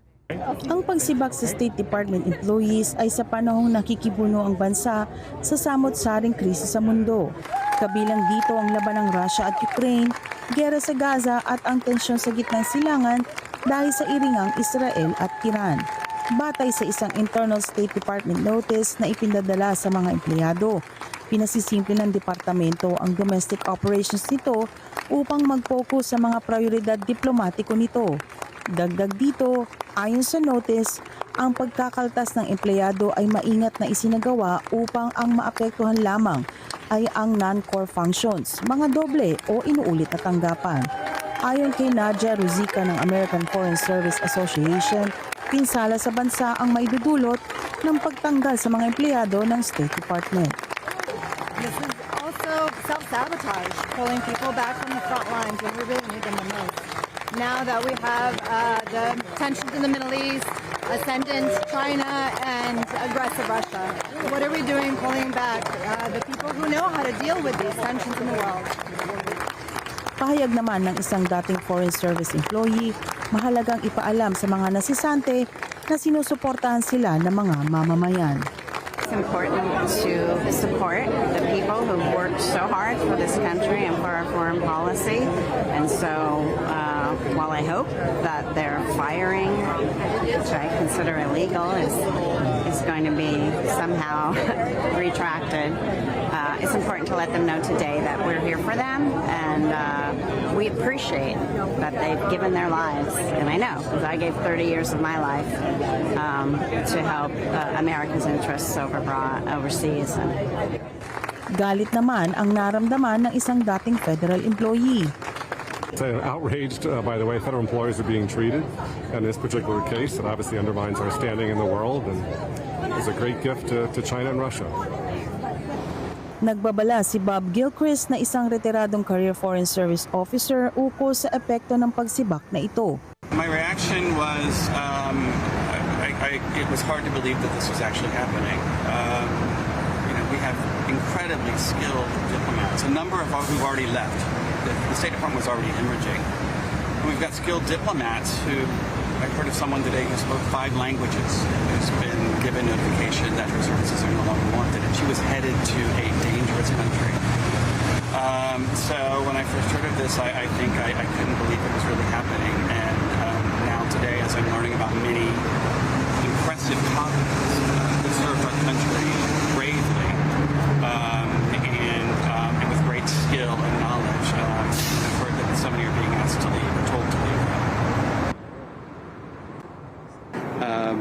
Ang pagsibak sa State Department employees ay sa panahong nakikipuno ang bansa sa samot-saring krisis sa mundo. Kabilang dito ang laban ng Russia at Ukraine, giyera sa Gaza at ang tensyon sa gitnang silangan dahil sa iringang Israel at Iran. Batay sa isang internal State Department notice na ipinadala sa mga empleyado, pinasisimple ng departamento ang domestic operations nito upang mag-focus sa mga prioridad diplomatiko nito. Dagdag dito, ayon sa notice, ang pagkakaltas ng empleyado ay maingat na isinagawa upang ang maapektuhan lamang ay ang non-core functions, mga doble o inuulit na tanggapan. Ayon kay Nadia Ruzika ng American Foreign Service Association, pinsala sa bansa ang may dudulot ng pagtanggal sa mga empleyado ng State Department.
This is also self-sabotage, pulling people back from the front lines when we really need them the most. Now that we have the tensions in the Middle East, ascendant China, and aggressive Russia, what are we doing pulling back the people who know how to deal with these tensions in the world?
Pahayag naman ng isang dating Foreign Service employee, mahalagang ipaalam sa mga nasisante na sinusuportahan sila ng mga mamamayan.
It's important to support the people who worked so hard for this country and for our foreign policy. And so while I hope that their firing, which I consider illegal, is going to be somehow retracted, it's important to let them know today that we're here for them, and we appreciate that they've given their lives. And I know, because I gave 30 years of my life to help Americans' interests overseas.
Galit naman ang naramdaman ng isang dating federal employee.
I'm outraged by the way federal employees are being treated in this particular case. It obviously undermines our standing in the world and is a great gift to China and Russia.
Nagbabala si Bob Gilchrist na isang retiradong career foreign service officer ukol sa epekto ng pagsibak na ito.
My reaction was,
it was hard to believe that this was actually happening. We have incredibly skilled diplomats, a number of who've already left. The State Department was already hemorrhaging. We've got skilled diplomats who, I heard of someone today who spoke 5 languages, who's been given notification that her services are no longer wanted, and she was headed to a dangerous country. So when I first heard of this, I think I couldn't believe it was really happening. And now today, as I'm learning about many impressive colleagues who served our country bravely and with great skill and knowledge, I've heard that some of you are being asked to leave or told to leave.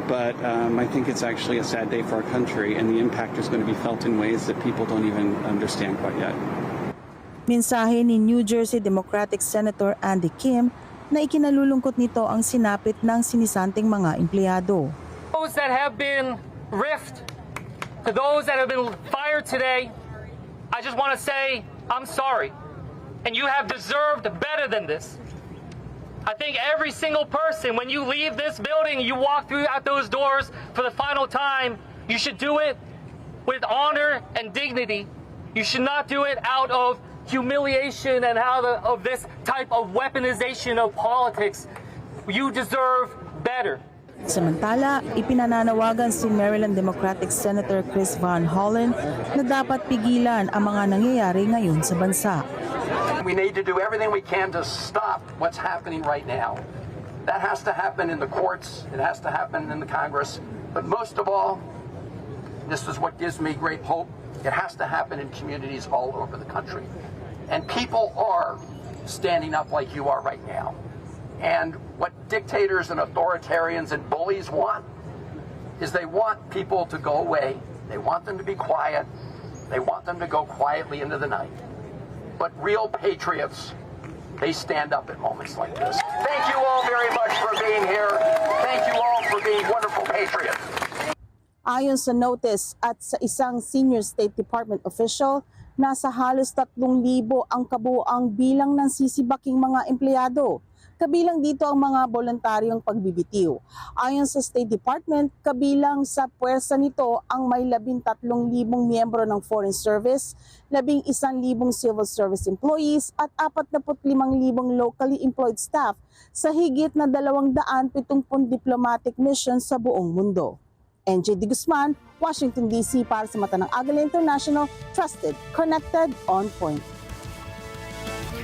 But I think it's actually a sad day for our country, and the impact is going to be felt in ways that people don't even understand quite yet.
Mensahe ni New Jersey Democratic Senator Andy Kim na ikinalulungkot nito ang sinapit ng sinisanteng mga empleyado.
Those that have been riffed, to those that have been fired today, I just want to say I'm sorry. And you have deserved better than this. I think every single person, when you leave this building, you walk through out those doors for the final time, you should do it with honor and dignity. You should not do it out of humiliation and of this type of weaponization of politics. You deserve better.
Samantala, ipinananawagan si Maryland Democratic Senator Chris Van Hollen na dapat pigilan ang mga nangyayari ngayon sa bansa.
We need to do everything we can to stop what's happening right now. That has to happen in the courts, it has to happen in the Congress, but most of all, this is what gives me great hope, it has to happen in communities all over the country. And people are standing up like you are right now. And what dictators and authoritarians and bullies want is they want people to go away. They want them to be quiet. They want them to go quietly into the night. But real patriots, they stand up at moments like this. Thank you all very much for being here. Thank you all for being wonderful patriots.
Ayon sa notice at sa isang senior State Department official, nasa halos 3,000 ang kabuuang bilang ng sisibaking mga empleyado. Kabilang dito ang mga voluntaryong pagbibitiw. Ayon sa State Department, kabilang sa puwersa nito ang may 13,000 miyembro ng Foreign Service, 11,000 civil service employees at 45,000 locally employed staff sa higit na 270 diplomatic missions sa buong mundo. NJ De Guzman, Washington DC para sa mata ng Agila International, trusted, connected, on point.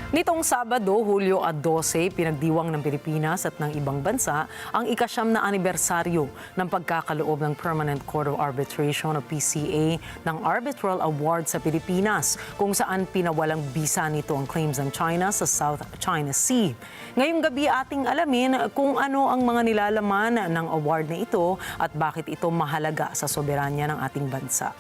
Nitong Sabado, Hulyo 12, pinagdiwang ng Pilipinas at ng ibang bansa ang ika-9 na anibersaryo ng pagkakaloob ng Permanent Court of Arbitration o PCA ng Arbitral Award sa Pilipinas, kung saan pinawalang bisa nito ang claims ng China sa South China Sea. Ngayong gabi ating alamin kung ano ang mga nilalaman ng award na ito at bakit ito mahalaga sa soberanya ng ating bansa.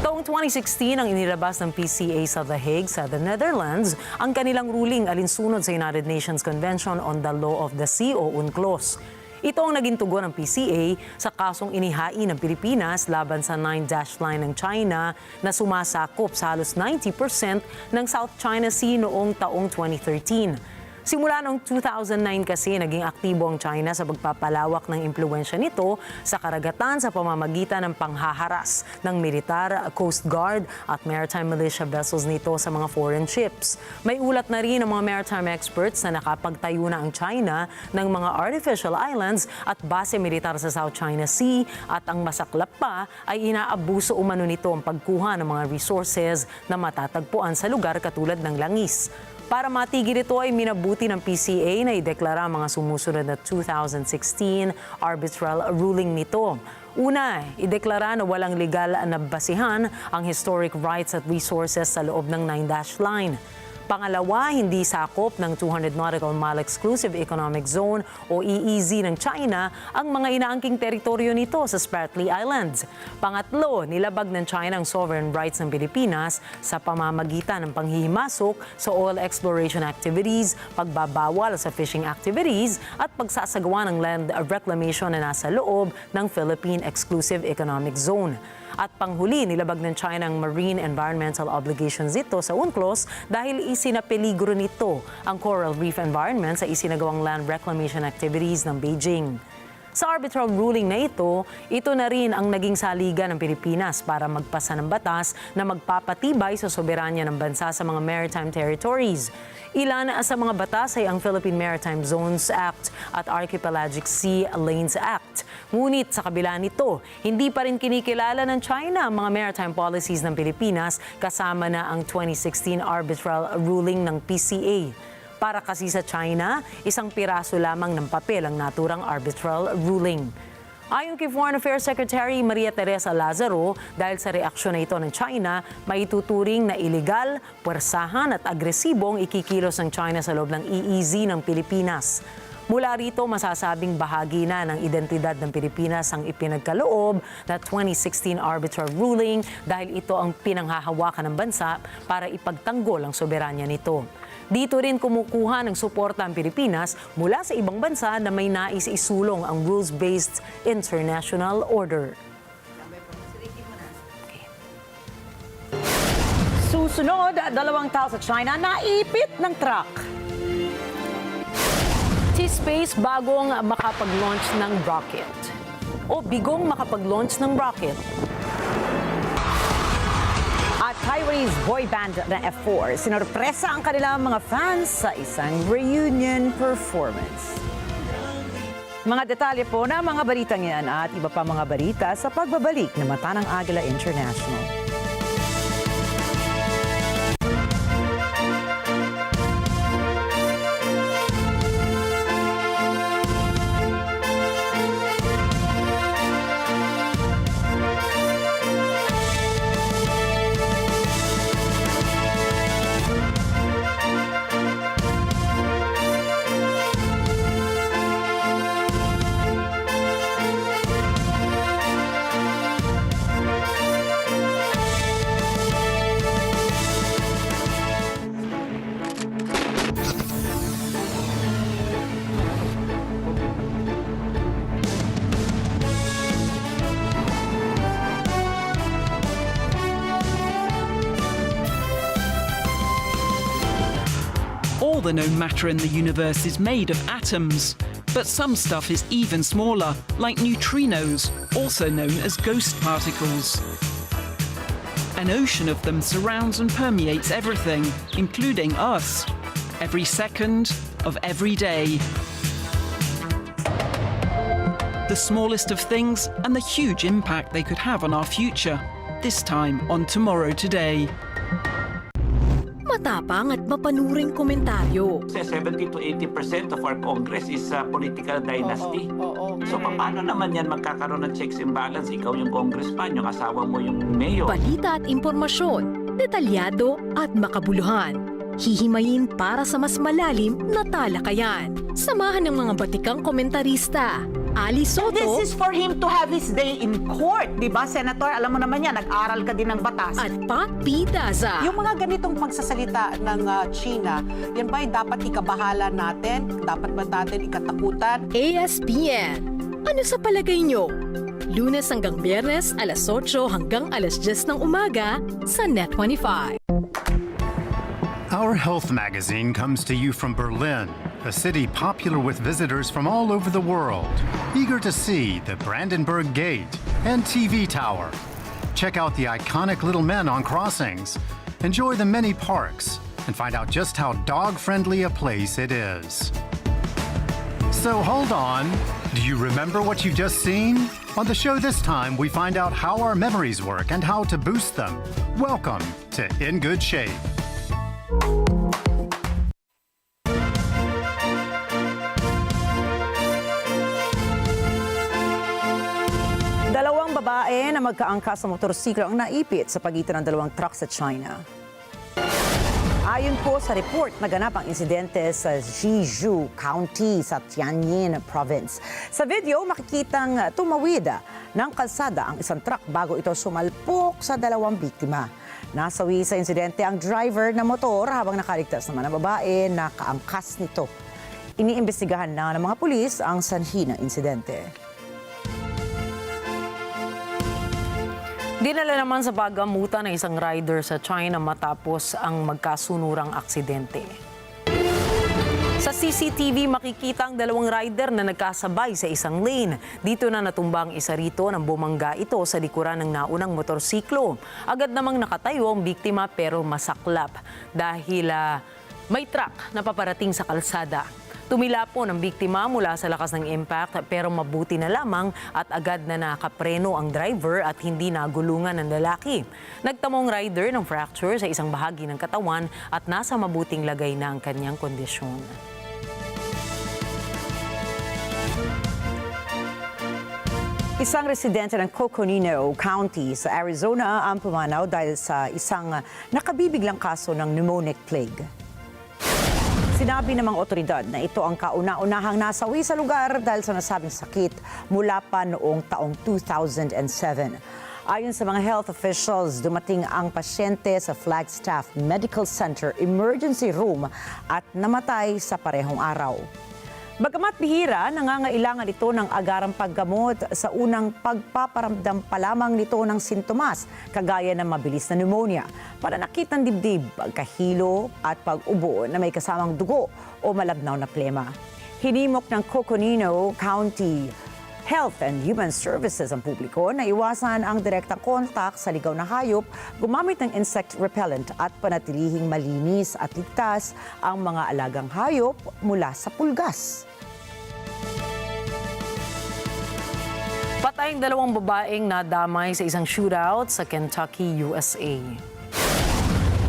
Taong 2016 ang inilabas ng PCA sa The Hague sa the Netherlands ang kanilang ruling alinsunod sa United Nations Convention on the Law of the Sea o UNCLOS. Ito ang naging tugon ng PCA sa kasong inihain ng Pilipinas laban sa 9-dash line ng China na sumasakop sa halos 90% ng South China Sea noong taong 2013. Simula noong 2009 kasi naging aktibo ang China sa pagpapalawak ng impluwensya nito sa karagatan sa pamamagitan ng panghaharas ng militar, Coast Guard at maritime militia vessels nito sa mga foreign ships. May ulat na rin ng mga maritime experts na nakapagtayo na ang China ng mga artificial islands at base militar sa South China Sea at ang masaklap pa ay inaabuso umano nito ang pagkuha ng mga resources na matatagpuan sa lugar katulad ng langis. Para matigil ito ay minabuti ng PCA na ideklara ang mga sumusunod na 2016 arbitral ruling nito. Una, ideklara na walang legal na basihan ang historic rights at resources sa loob ng 9-dash line. Pangalawa, hindi sakop ng 200 Nautical Mile Exclusive Economic Zone o EEZ ng China ang mga inaangking teritoryo nito sa Spratly Islands. Pangatlo, nilabag ng China ang sovereign rights ng Pilipinas sa pamamagitan ng panghihimasok sa oil exploration activities, pagbabawal sa fishing activities at pagsasagawa ng land reclamation na nasa loob ng Philippine Exclusive Economic Zone. At panghuli, nilabag ng China ang marine environmental obligations nito sa UNCLOS dahil isinapeligro nito ang coral reef environment sa isinagawang land reclamation activities ng Beijing. Sa arbitral ruling na ito na rin ang naging saligan ng Pilipinas para magpasa ng batas na magpapatibay sa soberanya ng bansa sa mga maritime territories. Ilan sa mga batas ay ang Philippine Maritime Zones Act at Archipelagic Sea Lanes Act. Ngunit sa kabila nito, hindi pa rin kinikilala ng China ang mga maritime policies ng Pilipinas kasama na ang 2016 arbitral ruling ng PCA. Para kasi sa China, isang piraso lamang ng papel ang naturang arbitral ruling. Ayon kay Foreign Affairs Secretary Maria Teresa Lazaro, dahil sa reaksyon na ito ng China, maituturing na iligal, puwersahan at agresibong ikikilos ng China sa loob ng EEZ ng Pilipinas. Mula rito, masasabing bahagi na ng identidad ng Pilipinas ang ipinagkaloob na 2016 arbitral ruling dahil ito ang pinanghahawakan ng bansa para ipagtanggol ang soberanya nito. Dito rin kumukuha ng suporta ang Pilipinas mula sa ibang bansa na may nais isulong ang rules-based international order.
Susunod, 2 tao sa China naipit ng truck.
T-Space bagong makapag-launch ng rocket. O bigong makapag-launch ng rocket.
At Taiwanese boy band na F4, sinorpresa ang kanilang mga fans sa isang reunion performance. Mga detalye po na mga balitang yan at iba pa mga balita sa pagbabalik ng Mata ng Agila International.
All the known matter in the universe is made of atoms, but some stuff is even smaller, like neutrinos, also known as ghost particles. An ocean of them surrounds and permeates everything, including us, every second of every day. The smallest of things and the huge impact they could have on our future, this time on Tomorrow Today.
Matapang at mapanuring komentaryo.
70 to 80% of our Congress is political dynasty. So paano naman yan magkakaroon ng checks and balance? Ikaw yung congressman, yung asawa mo yung mayor.
Balita at impormasyon, detalyado at makabuluhan. Hihimayin para sa mas malalim na talakayan. Samahan ng mga batikang komentarista. Ali Soto.
This is for him to have his day in court, di ba, Senator? Alam mo naman yan, nag-aral ka din ng batas.
At Pat P. Daza.
Yung mga ganitong pagsasalita ng China, yan ba'y dapat ikabahala natin? Dapat ba natin ikatakutan?
ASPN. Ano sa palagay nyo? Lunes hanggang Biyernes, alas 8 hanggang alas 10 ng umaga sa NET25.
Our health magazine comes to you from Berlin, a city popular with visitors from all over the world, eager to see the Brandenburg Gate and TV Tower. Check out the iconic little men on crossings, enjoy the many parks, and find out just how dog-friendly a place it is. So hold on, do you remember what you've just seen? On the show this time, we find out how our memories work and how to boost them. Welcome to In Good Shape.
Dalawang babae na magkaangkas sa motorsiklo ang naipit sa pagitan ng dalawang truck sa China. Ayon po sa report, naganap ang insidente sa Jeju County sa Tianjin Province. Sa video, makikitang tumawid ng kalsada ang isang truck bago ito sumalpok sa dalawang biktima. Nasawi sa insidente ang driver ng motor habang nakaligtas naman ang babae na kaangkas nito. Iniimbestigahan na ng mga pulis ang sanhi ng insidente.
Dinala naman sa paggamutan ng isang rider sa China matapos ang magkasunurang aksidente. Sa CCTV, makikita ang dalawang rider na nagkasabay sa isang lane. Dito na natumbang isa rito nang bumangga ito sa likuran ng naunang motorsiklo. Agad namang nakatayo ang biktima pero masaklap dahil may truck na paparating sa kalsada. Tumilapon ang biktima mula sa lakas ng impact pero mabuti na lamang at agad na nakapreno ang driver at hindi nagulungan ng lalaki. Nagtamong rider ng fracture sa isang bahagi ng katawan at nasa mabuting lagay na ang kanyang kondisyon.
Isang residente ng Coconino County sa Arizona ang pumanaw dahil sa isang nakabibiglang kaso ng pneumonic plague. Sinabi ng mga otoridad na ito ang kauna-unahang nasawi sa lugar dahil sa nasabing sakit mula pa noong taong 2007. Ayon sa mga health officials, dumating ang pasyente sa Flagstaff Medical Center Emergency Room at namatay sa parehong araw. Bagamat bihira, nangangailangan ito ng agarang paggamot sa unang pagpaparamdam pa lamang nito ng sintomas, kagaya ng mabilis na pneumonia, pananakit ng dibdib, pagkahilo at pag-ubo na may kasamang dugo o malabnaw na plema. Hinimok ng Coconino County Health and Human Services ang publiko na iwasan ang direktang kontak sa ligaw na hayop, gumamit ng insect repellent at panatilihing malinis at ligtas ang mga alagang hayop mula sa pulgas.
Patay ang dalawang babaeng nadamay sa isang shootout sa Kentucky, USA.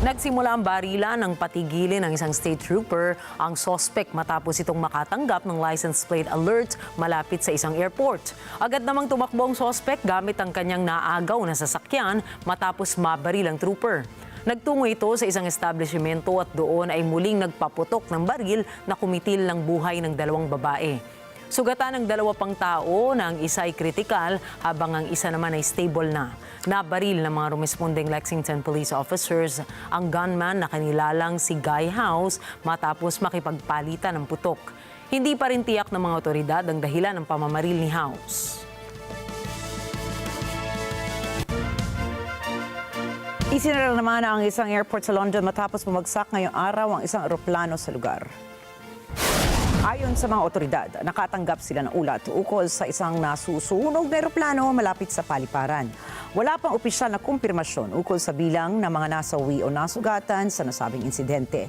Nagsimula ang barila ng patigilin ng isang state trooper ang suspect matapos itong makatanggap ng license plate alert malapit sa isang airport. Agad namang tumakbo ang suspect gamit ang kanyang naagaw na sasakyan matapos mabaril ang trooper. Nagtungo ito sa isang establishmento at doon ay muling nagpaputok ng baril na kumitil ng buhay ng dalawang babae. Sugatan ng dalawa pang tao na ang isa ay kritikal habang ang isa naman ay stable na. Nabaril ng mga rumesponding Lexington police officers ang gunman na kanilalang si Guy House matapos makipagpalitan ng putok. Hindi pa rin tiyak ng mga otoridad ang dahilan ng pamamaril ni House.
Isinara naman ang isang airport sa London matapos bumagsak ngayong araw ang isang eroplano sa lugar. Ayon sa mga otoridad, nakatanggap sila ng ulat ukol sa isang nasusunog na eroplano malapit sa paliparan. Wala pang opisyal na kumpirmasyon ukol sa bilang ng mga nasawi o nasugatan sa nasabing insidente.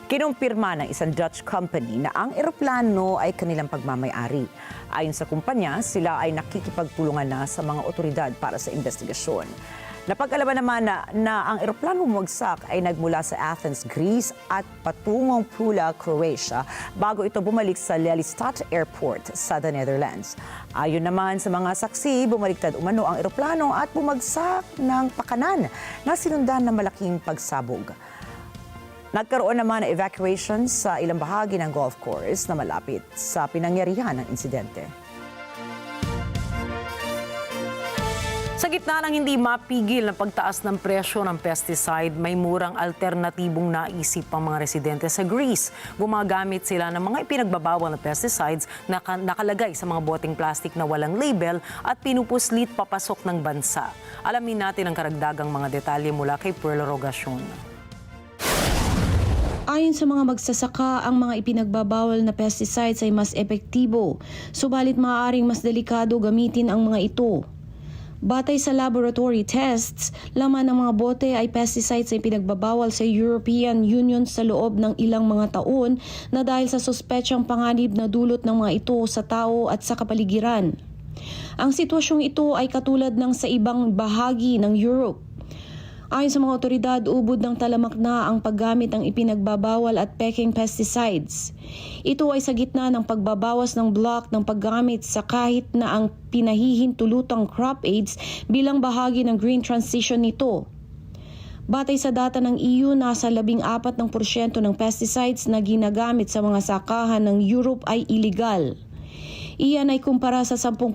Kinumpirma ng isang Dutch company na ang eroplano ay kanilang pagmamay-ari. Ayon sa kumpanya, sila ay nakikipagtulungan na sa mga otoridad para sa investigasyon. Napag-alaman naman na ang eroplano bumagsak ay nagmula sa Athens, Greece at patungong Pula, Croatia bago ito bumalik sa Lelystad Airport sa the Netherlands. Ayon naman sa mga saksi, bumaliktad umano ang eroplano at bumagsak ng pakanan na sinundan ng malaking pagsabog. Nagkaroon naman ng evacuation sa ilang bahagi ng golf course na malapit sa pinangyarihan ng insidente.
Sa gitna ng hindi mapigil na pagtaas ng presyo ng pesticide, may murang alternatibong naisip ang mga residente sa Greece. Gumagamit sila ng mga ipinagbabawal na pesticides na nakalagay sa mga boteng plastic na walang label at pinupuslit papasok ng bansa. Alamin natin ang karagdagang mga detalye mula kay Pearl Rogacion.
Ayon sa mga magsasaka, ang mga ipinagbabawal na pesticides ay mas epektibo, subalit maaaring mas delikado gamitin ang mga ito. Batay sa laboratory tests, laman ng mga bote ay pesticides ay pinagbabawal sa European Union sa loob ng ilang mga taon na dahil sa suspetsang panganib na dulot ng mga ito sa tao at sa kapaligiran. Ang sitwasyong ito ay katulad ng sa ibang bahagi ng Europe. Ayon sa mga otoridad, ubod ng talamak na ang paggamit ng ipinagbabawal at peking pesticides. Ito ay sa gitna ng pagbabawas ng block ng paggamit sa kahit na ang pinahihintulutang crop aids bilang bahagi ng green transition nito. Batay sa data ng EU, nasa 14% ng pesticides na ginagamit sa mga sakahan ng Europe ay illegal. Iyan ay kumpara sa 10%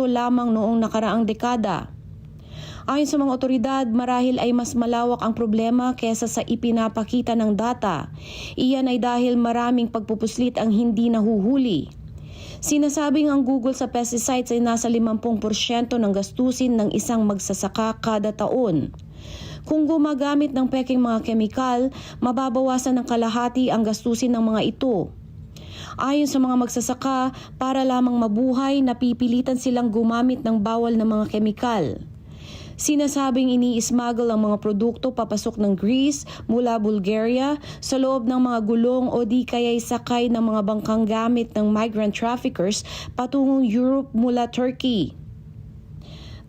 lamang noong nakaraang dekada. Ayon sa mga otoridad, marahil ay mas malawak ang problema kesa sa ipinapakita ng data. Iyan ay dahil maraming pagpupuslit ang hindi nahuhuli. Sinasabing ang Google sa pesticides ay nasa 50% ng gastusin ng isang magsasaka kada taon. Kung gumagamit ng peking mga kemikal, mababawasan ng kalahati ang gastusin ng mga ito. Ayon sa mga magsasaka, para lamang mabuhay, napipilitan silang gumamit ng bawal na mga kemikal. Sinasabing ini-smuggle ang mga produkto papasok ng Greece mula Bulgaria sa loob ng mga gulong o di kaya'y sakay ng mga bangkang gamit ng migrant traffickers patungong Europe mula Turkey.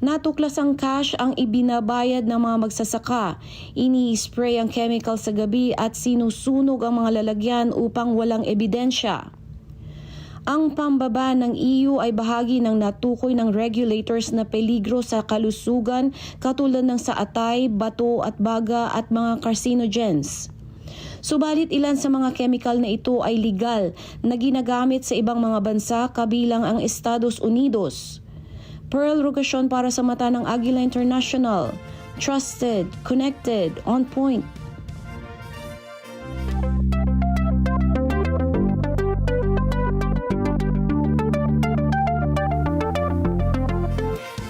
Natuklas ang cash ang ibinabayad ng mga magsasaka. Ini-spray ang chemical sa gabi at sinusunog ang mga lalagyan upang walang ebidensya. Ang pambaba ng EU ay bahagi ng natukoy ng regulators na peligro sa kalusugan katulad ng sa atay, bato at baga at mga carcinogens. Subalit ilan sa mga chemical na ito ay legal na ginagamit sa ibang mga bansa kabilang ang Estados Unidos. Pearl Rogacion para sa mata ng Agila International. Trusted, connected, on point.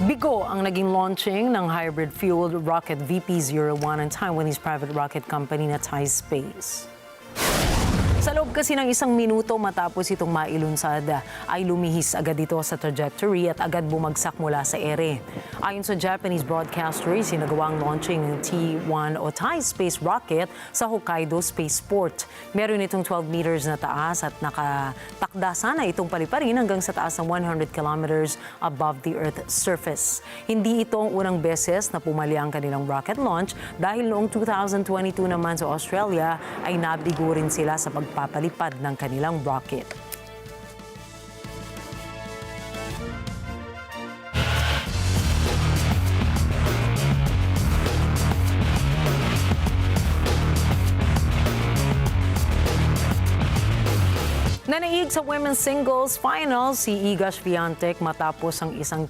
Bigo ang naging launching ng hybrid-fueled rocket VP-01 ng Taiwanese private rocket company Mathay Space. Sa loob kasi ng 1 minuto matapos itong mailunsad, ay lumihis agad ito sa trajectory at agad bumagsak mula sa ere. Ayon sa Japanese broadcaster, sinagawa ang launching ng T-1 o Thai space rocket sa Hokkaido Spaceport. Meron itong 12 meters na taas at nakatakda sana itong paliparin hanggang sa taas ng 100 kilometers above the Earth's surface. Hindi ito ang unang beses na pumali ang kanilang rocket launch dahil noong 2022 naman sa Australia ay nabigo rin sila sa pagpapalipad ng kanilang rocket. Nanaig sa women's singles final si Iga Swiatek matapos ang isang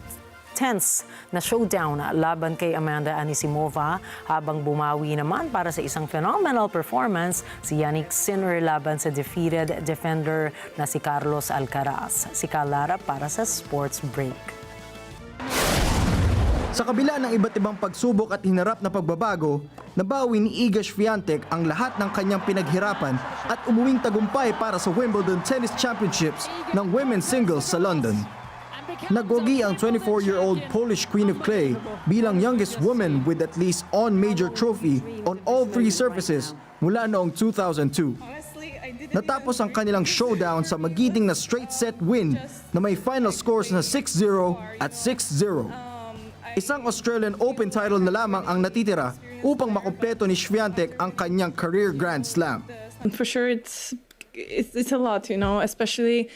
tense na showdown laban kay Amanda Anisimova, habang bumawi naman para sa isang phenomenal performance si Yannick Sinner laban sa defeated defender na si Carlos Alcaraz. Si Kalara para sa Sports Break.
Sa kabila ng iba't ibang pagsubok at hinarap na pagbabago, nabawi ni Iga Swiatek ang lahat ng kanyang pinaghirapan at umuwing tagumpay para sa Wimbledon Tennis Championships ng women's singles sa London. Nagwagi ang 24-year-old Polish Queen of Clay bilang youngest woman with at least one major trophy on all three surfaces mula noong 2002. Natapos ang kanilang showdown sa magiting na straight set win na may final scores na 6-0 at 6-0. Isang Australian Open title na lamang ang natitira upang makumpleto ni Swiatek ang kanyang career Grand Slam.
For sure, it's a lot, especially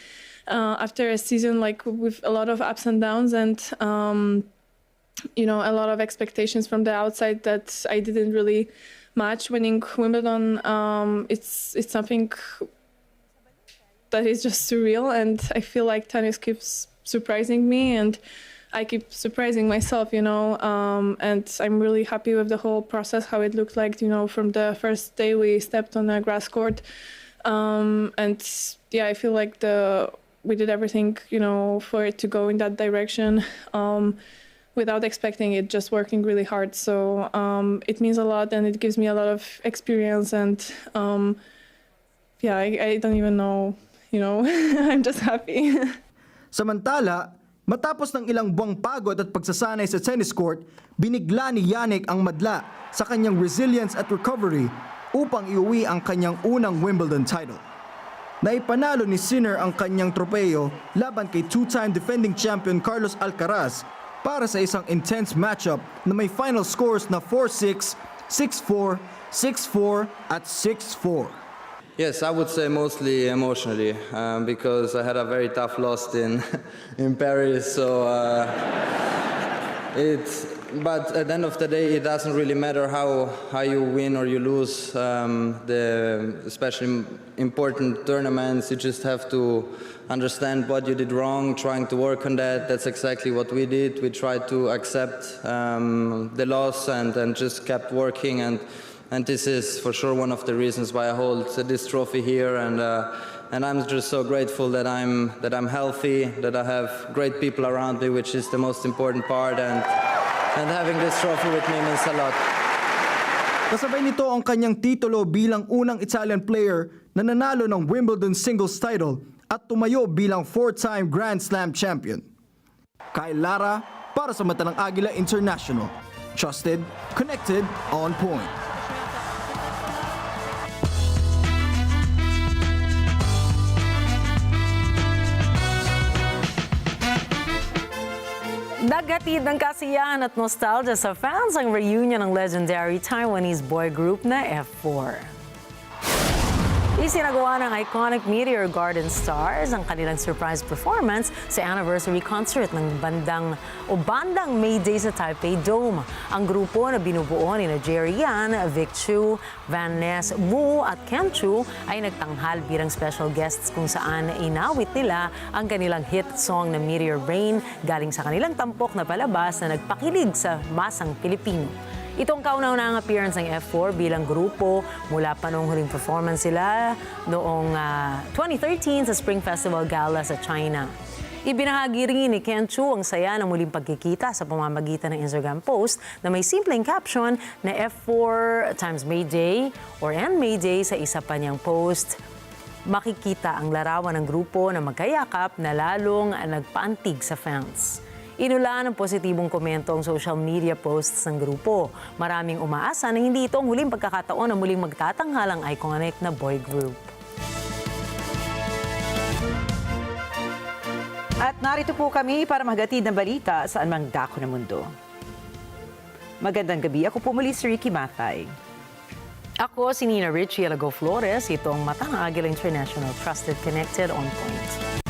after a season like with a lot of ups and downs and a lot of expectations from the outside that I didn't really match. Winning Wimbledon, it's something that is just surreal, and I feel like tennis keeps surprising me and I keep surprising myself, and I'm really happy with the whole process, how it looked like, from the first day we stepped on a grass court. And yeah, I feel like we did everything, for it to go in that direction, without expecting it, just working really hard. So it means a lot, and it gives me a lot of experience, and I don't even know, I'm just happy.
Samantala, matapos ng ilang buwang pagod at pagsasanay sa tennis court, binigla ni Yannick ang madla sa kanyang resilience at recovery upang iuwi ang kanyang unang Wimbledon title. Naipanalo ni Sinner ang kanyang tropeyo laban kay two-time defending champion Carlos Alcaraz para sa isang intense matchup na may final scores na 4-6, 6-4, 6-4 at 6-4.
Yes, I would say mostly emotionally, because I had a very tough loss in Paris. So but at the end of the day, it doesn't really matter how you win or you lose. The especially important tournaments, you just have to understand what you did wrong, trying to work on that. That's exactly what we did. We tried to accept the loss and just kept working. And this is for sure one of the reasons why I hold this trophy here, and I'm just so grateful that I'm healthy, that I have great people around me, which is the most important part, and having this trophy with me means a lot.
Kasabay nito ang kanyang titulo bilang unang Italian player na nanalo ng Wimbledon singles title at tumayo bilang 4-time Grand Slam champion. Kyle Lara para sa mata ng Agila International. Trusted, connected, on point.
Naghatid ng kasiyahan at nostalgia sa fans ang reunion ng legendary Taiwanese boy group na F4. Isinagawa ng iconic Meteor Garden Stars ang kanilang surprise performance sa anniversary concert ng bandang May Day sa Taipei Dome. Ang grupo na binubuo ni Jerry Yan, Vic Chu, Van Ness Wu at Ken Chu ay nagtanghal bilang special guests kung saan inawit nila ang kanilang hit song na Meteor Rain galing sa kanilang tampok na palabas na nagpakilig sa masang Pilipino. Itong kauna-unahang appearance ng F4 bilang grupo mula pa noong huling performance sila noong 2013 sa Spring Festival Gala sa China. Ibinahagi rin ni Ken Chu ang saya ng muling pagkikita sa pamamagitan ng Instagram post na may simpleng caption na F4 times May Day or N May Day sa isa pa niyang post. Makikita ang larawan ng grupo na magkayakap na lalong nagpaantig sa fans. Inulan ng positibong komento ang social media posts ng grupo. Maraming umaasa na hindi ito ang huling pagkakataon na muling magtatanghal ang iconic na boy group.
At narito po kami para maghatid ng balita saan mang dako ng mundo. Magandang gabi. Ako po muli si Rikki Mathay.
Ako si Rikki Alagao Flores. Ito ang Mata ng Agila International. Trusted, connected, on point.